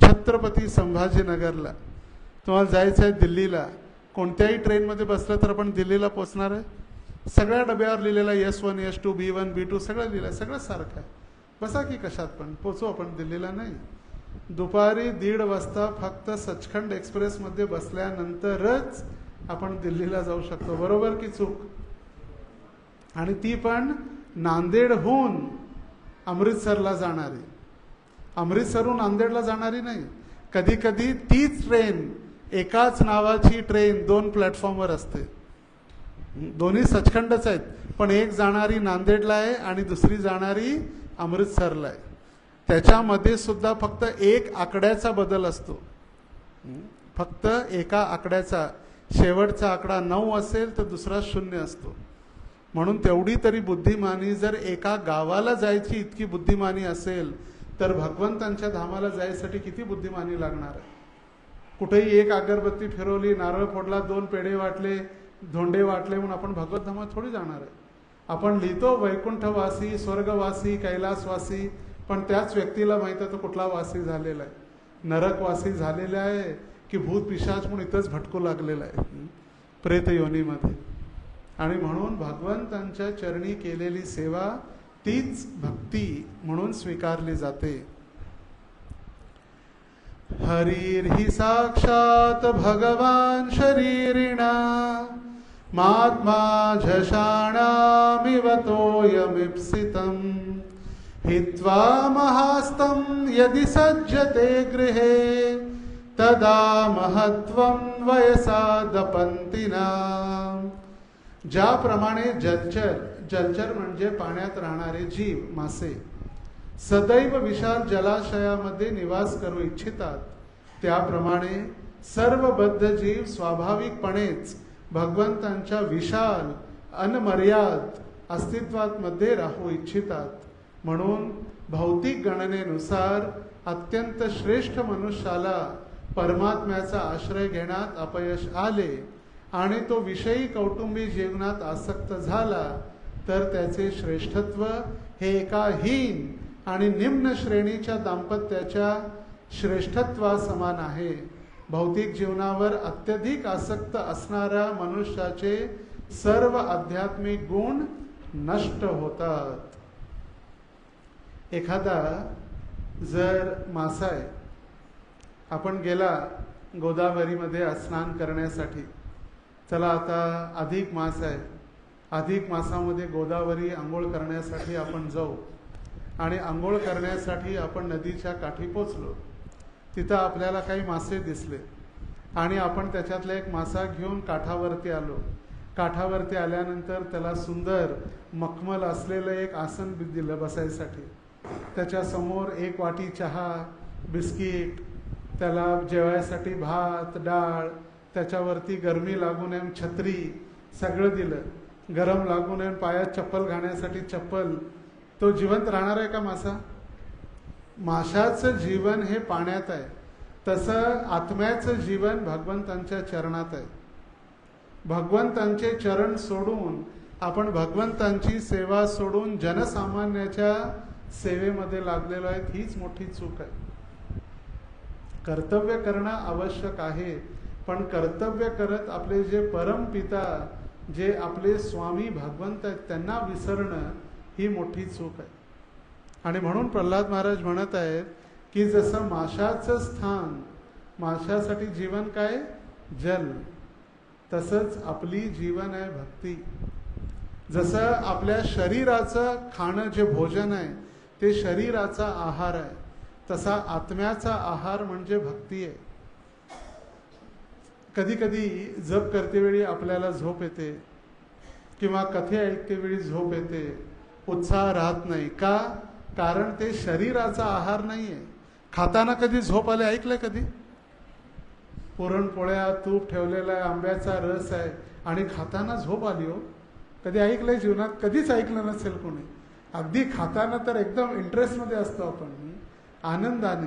छत्रपती संभाजीनगरला, तुम्हाला जायचं आहे दिल्लीला, कोणत्याही ट्रेनमध्ये बसलं तर आपण दिल्लीला पोचणार आहे. सगळ्या डब्यावर लिहिलेला S1, S2, B1, B2 सगळं लिहिलं, सगळं सारखं आहे. बसा की कशात पण पोचू आपण दिल्लीला. नाही, दुपारी 1:30 वाजता फक्त सचखंड एक्सप्रेसमध्ये बसल्यानंतरच आपण दिल्लीला जाऊ शकतो. बरोबर की चूक? आणि ती पण नांदेडहून अमृतसरला जाणारी, अमृतसरहून नांदेडला जाणारी नाही. कधी कधी तीच ट्रेन, एकाच नावाची ट्रेन 2 प्लॅटफॉर्मवर असते. दोन्ही सचखंडच आहेत, पण एक जाणारी नांदेडला आहे आणि दुसरी जाणारी अमृतसरला आहे. त्याच्यामध्ये सुद्धा फक्त एक आकड्याचा बदल असतो. फक्त एका आकड्याचा, शेवटचा आकडा 9 असेल तर दुसरा 0 असतो. म्हणून तेवढी तरी बुद्धिमानी जर एका गावाला जायची इतकी बुद्धिमानी असेल तर भगवंतांच्या धामाला जायसाठी किती बुद्धिमानी लागणार आहे? कुठेही एक अगरबत्ती फिरवली, नारळ फोडला, 2 पेढे वाटले, धोंडे वाटले म्हणून आपण भगवत धामात थोडी जाणार आहे. आपण लिहितो वैकुंठवासी, स्वर्गवासी, कैलासवासी, पण त्याच व्यक्तीला माहित आहे तो कुठला वासी झालेला आहे. नरकवासी झालेला आहे की भूत पिशाच म्हणून इथंच भटकू लागलेला आहे प्रेत योनीमध्ये. आणि म्हणून भगवंतांच्या चरणी केलेली सेवा तीच भक्ती म्हणून स्वीकारली जाते. हरिर्हि साक्षात भगवान शरीरिणा महात्मा झषाणामिव तोयमीप्सितं हित्वा महास्तं यदि सज्जते गृहे तदा महत्त्वं वयसा दपंतिना. ज्याप्रमाणे जलचर म्हणजे पाण्यात राहणारे जीव, मासे सदैव विशाल जलाशयामध्ये निवास करू इच्छितात, त्याप्रमाणे सर्व बद्ध जीव स्वाभाविकपणेच भगवंतांच्या विशाल अनमर्याद अस्तित्वात मध्ये राहू इच्छितात. म्हणून भौतिक गणनेनुसार अत्यंत श्रेष्ठ मनुष्याला परमात्म्याचा आश्रय घेण्यात अपयश आले आणि तो विषयी कौटुंबिक जीवनात आसक्त झाला तर त्याचे श्रेष्ठत्व हे एका हीन आणि निम्न श्रेणीच्या दाम्पत्याच्या श्रेष्ठत्वा समान आहे. भौतिक जीवनावर अत्यधिक आसक्त असणाऱ्या मनुष्याचे सर्व आध्यात्मिक गुण नष्ट होतात. एखादा जर मासा आहे, आपण गेला गोदावरीमध्ये स्नान करण्यासाठी, चला आता अधिक मास आहे, अधिक मासामध्ये गोदावरी आंघोळ करण्यासाठी आपण जाऊ. आणि आंघोळ करण्यासाठी आपण नदीच्या काठी पोचलो. तिथं आपल्याला काही मासे दिसले आणि आपण त्याच्यातला एक मासा घेऊन काठावरती आलो. काठावरती आल्यानंतर त्याला सुंदर मखमल असलेलं एक आसन दिलं बसायसाठी. त्याच्यासमोर एक वाटी चहा, बिस्किट, त्याला जेवायसाठी भात, डाळ, त्याच्यावरती गरमी लागू नये छत्री, सगळं दिलं. गरम लागू नये पायात चप्पल घालण्यासाठी चप्पल. तो जिवंत राहणार आहे का मासा? माशाचं जीवन हे पाण्यात आहे, तसं आत्म्याचं जीवन भगवंतांच्या चरणात आहे. भगवंतांचे चरण सोडून आपण भगवंतांची सेवा सोडून जनसामान्याच्या सेवेमध्ये लागलेलो आहे, हीच मोठी चूक आहे. कर्तव्य करणं आवश्यक आहे, पण कर्तव्य करत आपले जे परमपिता, जे आपले स्वामी भगवंत आहेत, त्यांना विसरणं ही मोठी चूक आहे. आणि म्हणून प्रल्हाद महाराज म्हणत आहेत की जसं माशाचं स्थान, माशासाठी जीवन काय? जल. तसंच आपली जीवन आहे भक्ती. जसं आपल्या शरीराचं खाणं जे भोजन आहे ते शरीराचा आहार आहे, तसा आत्म्याचा आहार म्हणजे भक्ती आहे. कधी कधी जप करतेवेळी आपल्याला झोप येते किंवा कथे ऐकतेवेळी झोप येते, उत्साह राहत नाही का? कारण ते शरीराचा आहार नाही आहे. खाताना कधी झोप आले ऐकलंय कधी? पुरणपोळ्या, तूप ठेवलेला आहे, आंब्याचा रस आहे आणि खाताना झोप आली हो? कधी ऐकलंय जीवनात? कधीच ऐकलं नसेल कोणी. अगदी खाताना तर एकदम इंटरेस्टमध्ये असतो आपण, आनंदाने.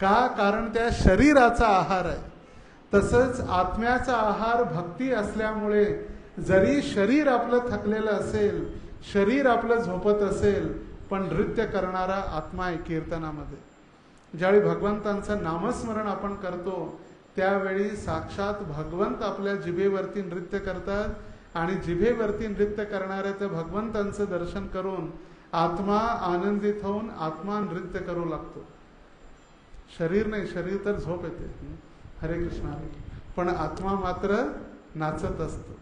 का? कारण त्या शरीराचा आहार आहे. तसंच आत्म्याचा आहार भक्ती असल्यामुळे जरी शरीर आपलं थकलेलं असेल, शरीर आपलं झोपत असेल, पण नृत्य करणारा आत्मा आहे कीर्तनामध्ये. ज्यावेळी भगवंतांचं नामस्मरण आपण करतो त्यावेळी साक्षात भगवंत आपल्या जिभेवरती नृत्य करतात आणि जिभेवरती नृत्य करणाऱ्या त्या भगवंतांचं दर्शन करून आत्मा आनंदित होऊन आत्मा नृत्य करू लागतो. शरीर नाही, शरीर तर झोप येते, हरे कृष्ण, पण आत्मा मात्र नाचत असतो.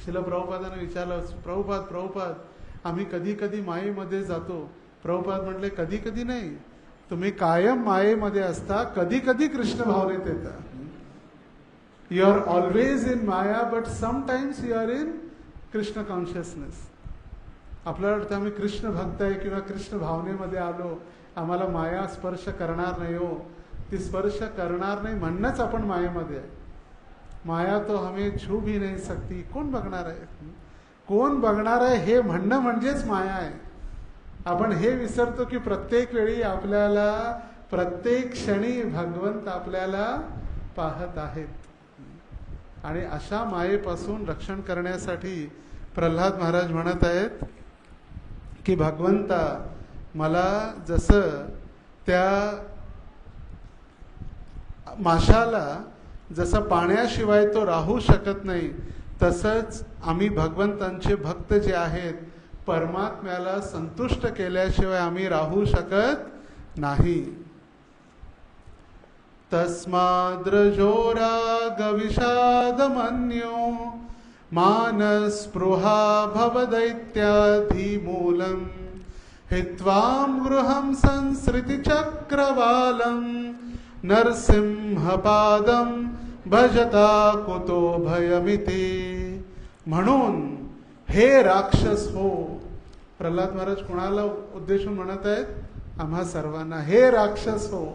शिल प्रभुपादाने विचारलं, प्रभुपाद आम्ही कधी कधी मायेमध्ये जातो. प्रभुपाद म्हटले कधी कधी नाही, तुम्ही कायम मायेमध्ये असता, कधी कधी कृष्ण भावनेत येता. You are always in maya but sometimes you are in Krishna consciousness. आपल्याला वाटतं आम्ही कृष्ण भक्त आहे किंवा कृष्ण भावनेमध्ये आलो, आम्हाला माया स्पर्श करणार नाही. हो, ती स्पर्श करणार नाही म्हणणंच आपण मायेमध्ये आहे. माया तो हमें छू भी नहीं सकती. कोण बघणार आहे? कोण बघणार आहे हे म्हणणं म्हणजेच माया आहे. आपण हे विसरतो की प्रत्येक वेळी आपल्याला, प्रत्येक क्षणी भगवंत आपल्याला पाहत आहेत. आणि अशा मायेपासून रक्षण करण्यासाठी प्रल्हाद महाराज म्हणत आहेत की भगवंता, मला जसं त्या माशाला जसं पाण्याशिवाय तो राहू शकत नाही, तसंच आम्ही भगवंतांचे भक्त जे आहेत, परमात्म्याला संतुष्ट केल्याशिवाय आम्ही राहू शकत नाही. तस्माद्रजो राग विषाद मन्यो मानस्पृहा भवदैत्याधिमूलम् हित्वां गृहं संसृतिचक्रवालं नरसिंहपादं भजता कुतो भयमिति. म्हणून हे राक्षस हो. प्रल्हाद महाराज कोणाला उद्देशून म्हणत आहेत? आम्हा सर्वांना. हे राक्षस हो,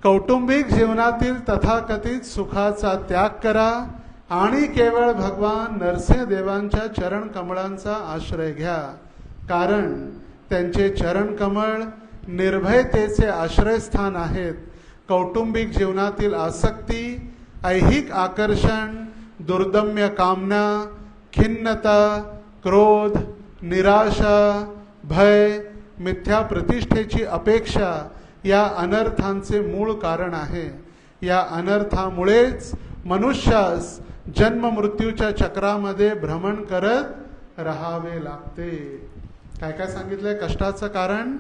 कौटुंबिक जीवनातील तथाकथित सुखाचा त्याग करा आणि केवळ भगवान नरसिंह देवांच्या चरण कमळांचा आश्रय घ्या. कारण त्यांचे चरण कमळ निर्भयतेचे आश्रयस्थान आहेत. कौटुंबिक जीवनातील आसक्ती, ऐहिक आकर्षण, दुर्दम्य कामना, खिन्नता, क्रोध, निराशा, भय, मिथ्या प्रतिष्ठेची अपेक्षा या अनर्थांचे मूळ कारण आहे. या अनर्थामुळेच मनुष्यास जन्म मृत्यूच्या चक्रामध्ये भ्रमण करत राहावे लागते. काय काय सांगितलंय कष्टाचं कारण?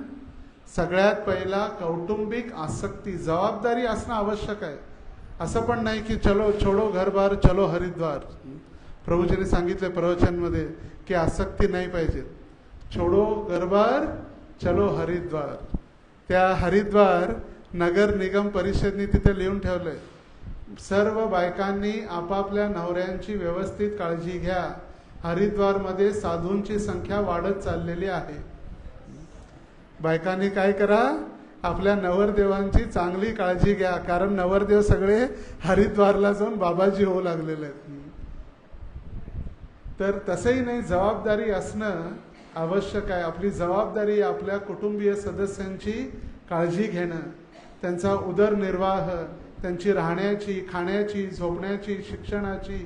सगळ्यात पहिला कौटुंबिक आसक्ती, जबाबदारी असणं आवश्यक आहे. असं पण नाही की चलो छोडो घरबार चलो हरिद्वार. प्रभूजीने सांगितले प्रवचनमध्ये की आसक्ती नाही पाहिजे. छोडो घरबार चलो हरिद्वार. त्या हरिद्वार नगर निगम परिषदने तिथे लिहून ठेवलंय, सर्व बायकांनी आपापल्या नवऱ्यांची व्यवस्थित काळजी घ्या. हरिद्वारमध्ये साधूंची संख्या वाढत चाललेली आहे. बायकांनी काय करा? आपल्या नवरदेवांची चांगली काळजी घ्या. कारण नवरदेव सगळे हरिद्वारला जाऊन बाबाजी होऊ लागलेले आहेत. तर तसंही नाही, जबाबदारी असणं आवश्यक आहे. आपली जबाबदारी आपल्या कुटुंबीय सदस्यांची काळजी घेणं, त्यांचा उदरनिर्वाह, त्यांची राहण्याची, खाण्याची, झोपण्याची, शिक्षणाची,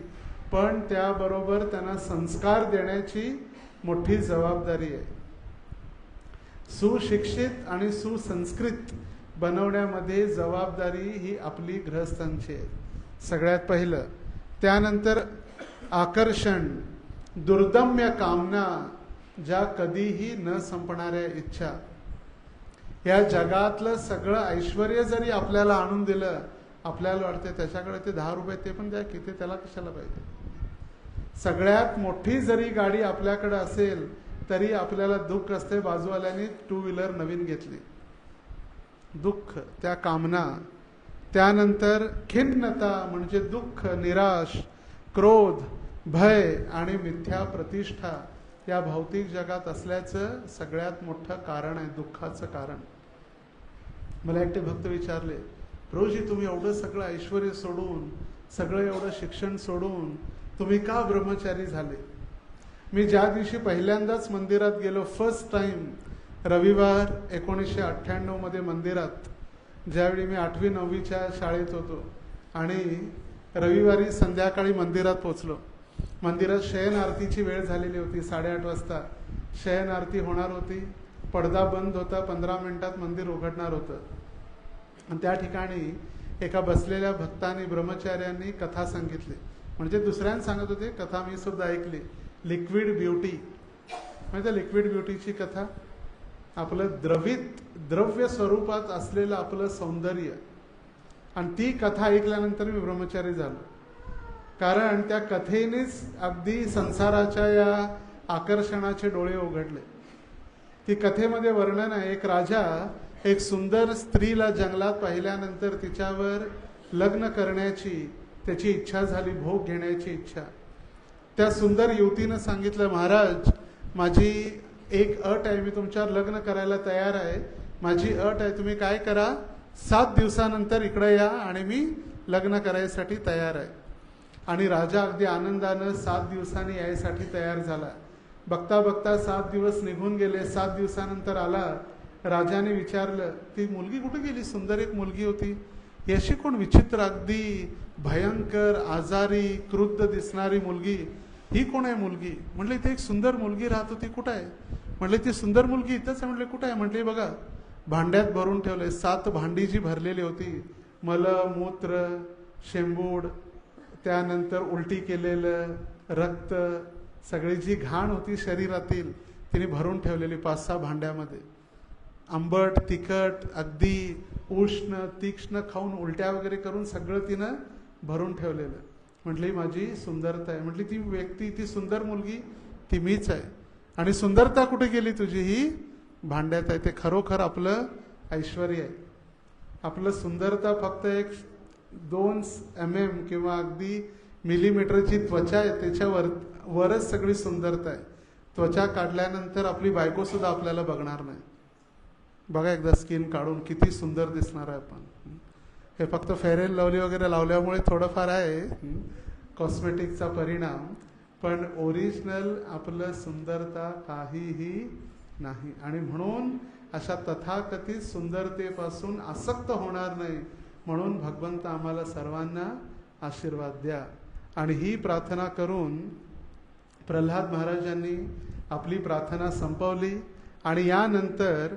पण त्याबरोबर त्यांना संस्कार देण्याची मोठी जबाबदारी आहे. सुशिक्षित आणि सुसंस्कृत बनवण्यामध्ये जबाबदारी ही आपली गृहस्थांची आहे सगळ्यात पहिलं. त्यानंतर आकर्षण, दुर्दम्य कामना, ज्या कधीही न संपणाऱ्या इच्छा. या जगातलं सगळं ऐश्वर्य जरी आपल्याला आणून दिलं, आपल्याला वाटते त्याच्याकडे ते 10 रुपये ते पण द्या की, ते त्याला कशाला पाहिजे. सगळ्यात मोठी जरी गाडी आपल्याकडे असेल तरी आपल्याला दुःख असते, बाजूवाल्याने 2 व्हीलर नवीन घेतली. दुःख, त्या कामना. त्यानंतर खिन्नता म्हणजे दुःख, निराश, क्रोध, भय आणि मिथ्या प्रतिष्ठा या भौतिक जगात असल्याचं सगळ्यात मोठं कारण आहे, दुःखाचं कारण. मला एकटे भक्त विचारले, प्रभूजी तुम्ही एवढं सगळं ऐश्वर्य सोडून, सगळं एवढं शिक्षण सोडून तुम्ही का ब्रह्मचारी झाले? मी ज्या दिवशी पहिल्यांदाच मंदिरात गेलो, फर्स्ट टाइम, रविवार 1998 मध्ये मंदिरात, ज्यावेळी मी 8वी 9वीच्या शाळेत होतो आणि रविवारी संध्याकाळी मंदिरात पोचलो. मंदिरात शयन आरतीची वेळ झालेली होती. 8:30 वाजता शयन आरती होणार होती. पडदा बंद होता. 15 मिनिटात मंदिर उघडणार होतं. आणि त्या ठिकाणी एका बसलेल्या भक्तांनी, ब्रह्मचार्यांनी कथा सांगितली. म्हणजे दुसऱ्यांना सांगत होते कथा, मी सुद्धा ऐकली. लिक्विड ब्युटी म्हणजे लिक्विड ब्युटीची कथा. आपलं द्रव्य स्वरूपात असलेलं आपलं सौंदर्य. आणि ती कथा ऐकल्यानंतर मी ब्रह्मचारी झालो. कारण त्या कथेनेच अगदी संसाराच्या या आकर्षणाचे डोळे उघडले. ती कथेमध्ये वर्णन आहे, एक राजा एक सुंदर स्त्रीला जंगलात पाहिल्यानंतर तिच्यावर लग्न करण्याची त्याची इच्छा झाली, भोग घेण्याची इच्छा. त्या सुंदर युवतीनं सांगितलं, महाराज माझी एक अट आहे, मी तुमच्यावर लग्न करायला तयार आहे. माझी अट आहे, तुम्ही काय करा, 7 दिवसानंतर इकडे या आणि मी लग्न करायसाठी तयार आहे. आणि राजा अगदी आनंदानं 7 दिवसांनी यायसाठी तयार झाला. बघता बघता 7 दिवस निघून गेले. 7 दिवसानंतर आला. राजाने विचारलं, ती मुलगी कुठे गेली? सुंदर एक मुलगी होती. अशी कोण विचित्र, अगदी भयंकर, आजारी, क्रुद्ध दिसणारी मुलगी, ही कोण आहे मुलगी? म्हटलं इथे एक सुंदर मुलगी राहत होती, कुठं आहे? म्हटलं ती सुंदर मुलगी इथंच आहे. म्हटले कुठं आहे? म्हटले बघा भांड्यात भरून ठेवले. 7 भांडी जी भरलेली होती, मल, मूत्र, शेंबूड, त्यानंतर उलटी केलेलं रक्त, सगळी जी घाण होती शरीरातील तिने भरून ठेवलेली 5-6 भांड्यामध्ये. आंबट, तिखट, अगदी उष्ण, तीक्ष्ण खाऊन उलट्या वगैरे करून सगळं तिनं भरून ठेवलेलं. म्हटली माझी सुंदरता आहे. म्हटली ती व्यक्ती, ती सुंदर मुलगी ती मीच आहे. आणि सुंदरता कुठे गेली तुझी? ही भांड्यात आहे. ते खरोखर आपलं ऐश्वर आहे. आपलं सुंदरता फक्त एक 2 mm किंवा अगदी मिलीमीटरची त्वचा आहे, त्याच्यावर वरच सगळी सुंदरता आहे. त्वचा काढल्यानंतर आपली बायको सुद्धा आपल्याला बघणार नाही. बघा एकदा स्किन काढून किती सुंदर दिसणार आहे आपण. हे फक्त फेअर अँड लवली वगैरे लावल्यामुळे थोडंफार आहे कॉस्मेटिकचा परिणाम, पण ओरिजिनल आपलं सुंदरता काहीही नाही. आणि म्हणून अशा तथाकथित सुंदरतेपासून आसक्त होणार नाही म्हणून भगवंत आम्हाला सर्वांना आशीर्वाद द्या. आणि ही प्रार्थना करून प्रल्हाद महाराजांनी आपली प्रार्थना संपवली. आणि यानंतर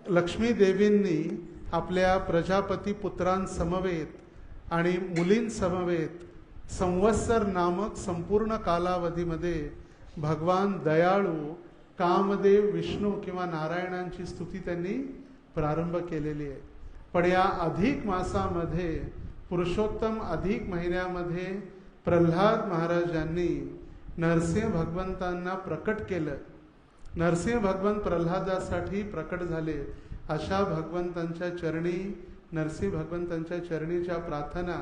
लक्ष्मी देवींनी आपल्या प्रजापती पुत्रांसमवेत आणि मुलींसमवेत संवत्सर नामक संपूर्ण कालावधीमध्ये भगवान दयाळू कामदेव विष्णू किंवा नारायणांची स्तुती त्यांनी प्रारंभ केलेली आहे. पण या अधिक मासामध्ये, पुरुषोत्तम अधिक महिन्यामध्ये प्रल्हाद महाराजांनी नरसिंह भगवंतांना प्रकट केलं. नरसिंह भगवंत प्रल्हादासाठी प्रकट झाले. अशा भगवंतांच्या चरणी, नरसिंह भगवंतांच्या चरणीच्या प्रार्थना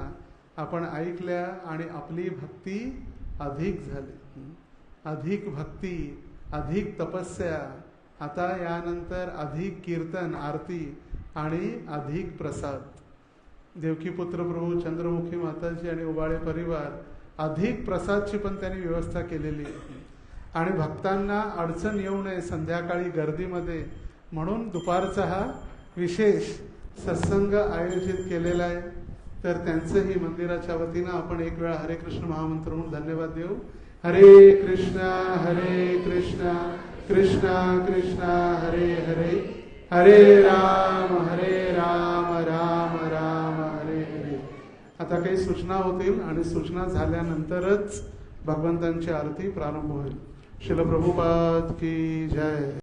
आपण ऐकल्या आणि आपली भक्ती अधिक झाली. अधिक भक्ती, अधिक तपस्या, आता यानंतर अधिक कीर्तन, आरती आणि अधिक प्रसाद. देवकीपुत्र प्रभू, चंद्रमुखी माताजी आणि उबाळे परिवार अधिक प्रसादची पण त्यांनी व्यवस्था केलेली आहे. आणि भक्तांना अडचण येऊ नये संध्याकाळी गर्दीमध्ये म्हणून दुपारचा हा विशेष सत्संग आयोजित केलेला आहे. तर त्यांचंही मंदिराच्या वतीनं आपण एक वेळा हरे कृष्ण महामंत्र म्हणून धन्यवाद देऊ. हरे कृष्णा कृष्णा कृष्णा हरे हरे, हरे राम राम राम हरे हरे. आता काही सूचना होतील आणि सूचना झाल्यानंतरच भगवंतांची आरती प्रारंभ होईल. श्रील प्रभुपाद की जय.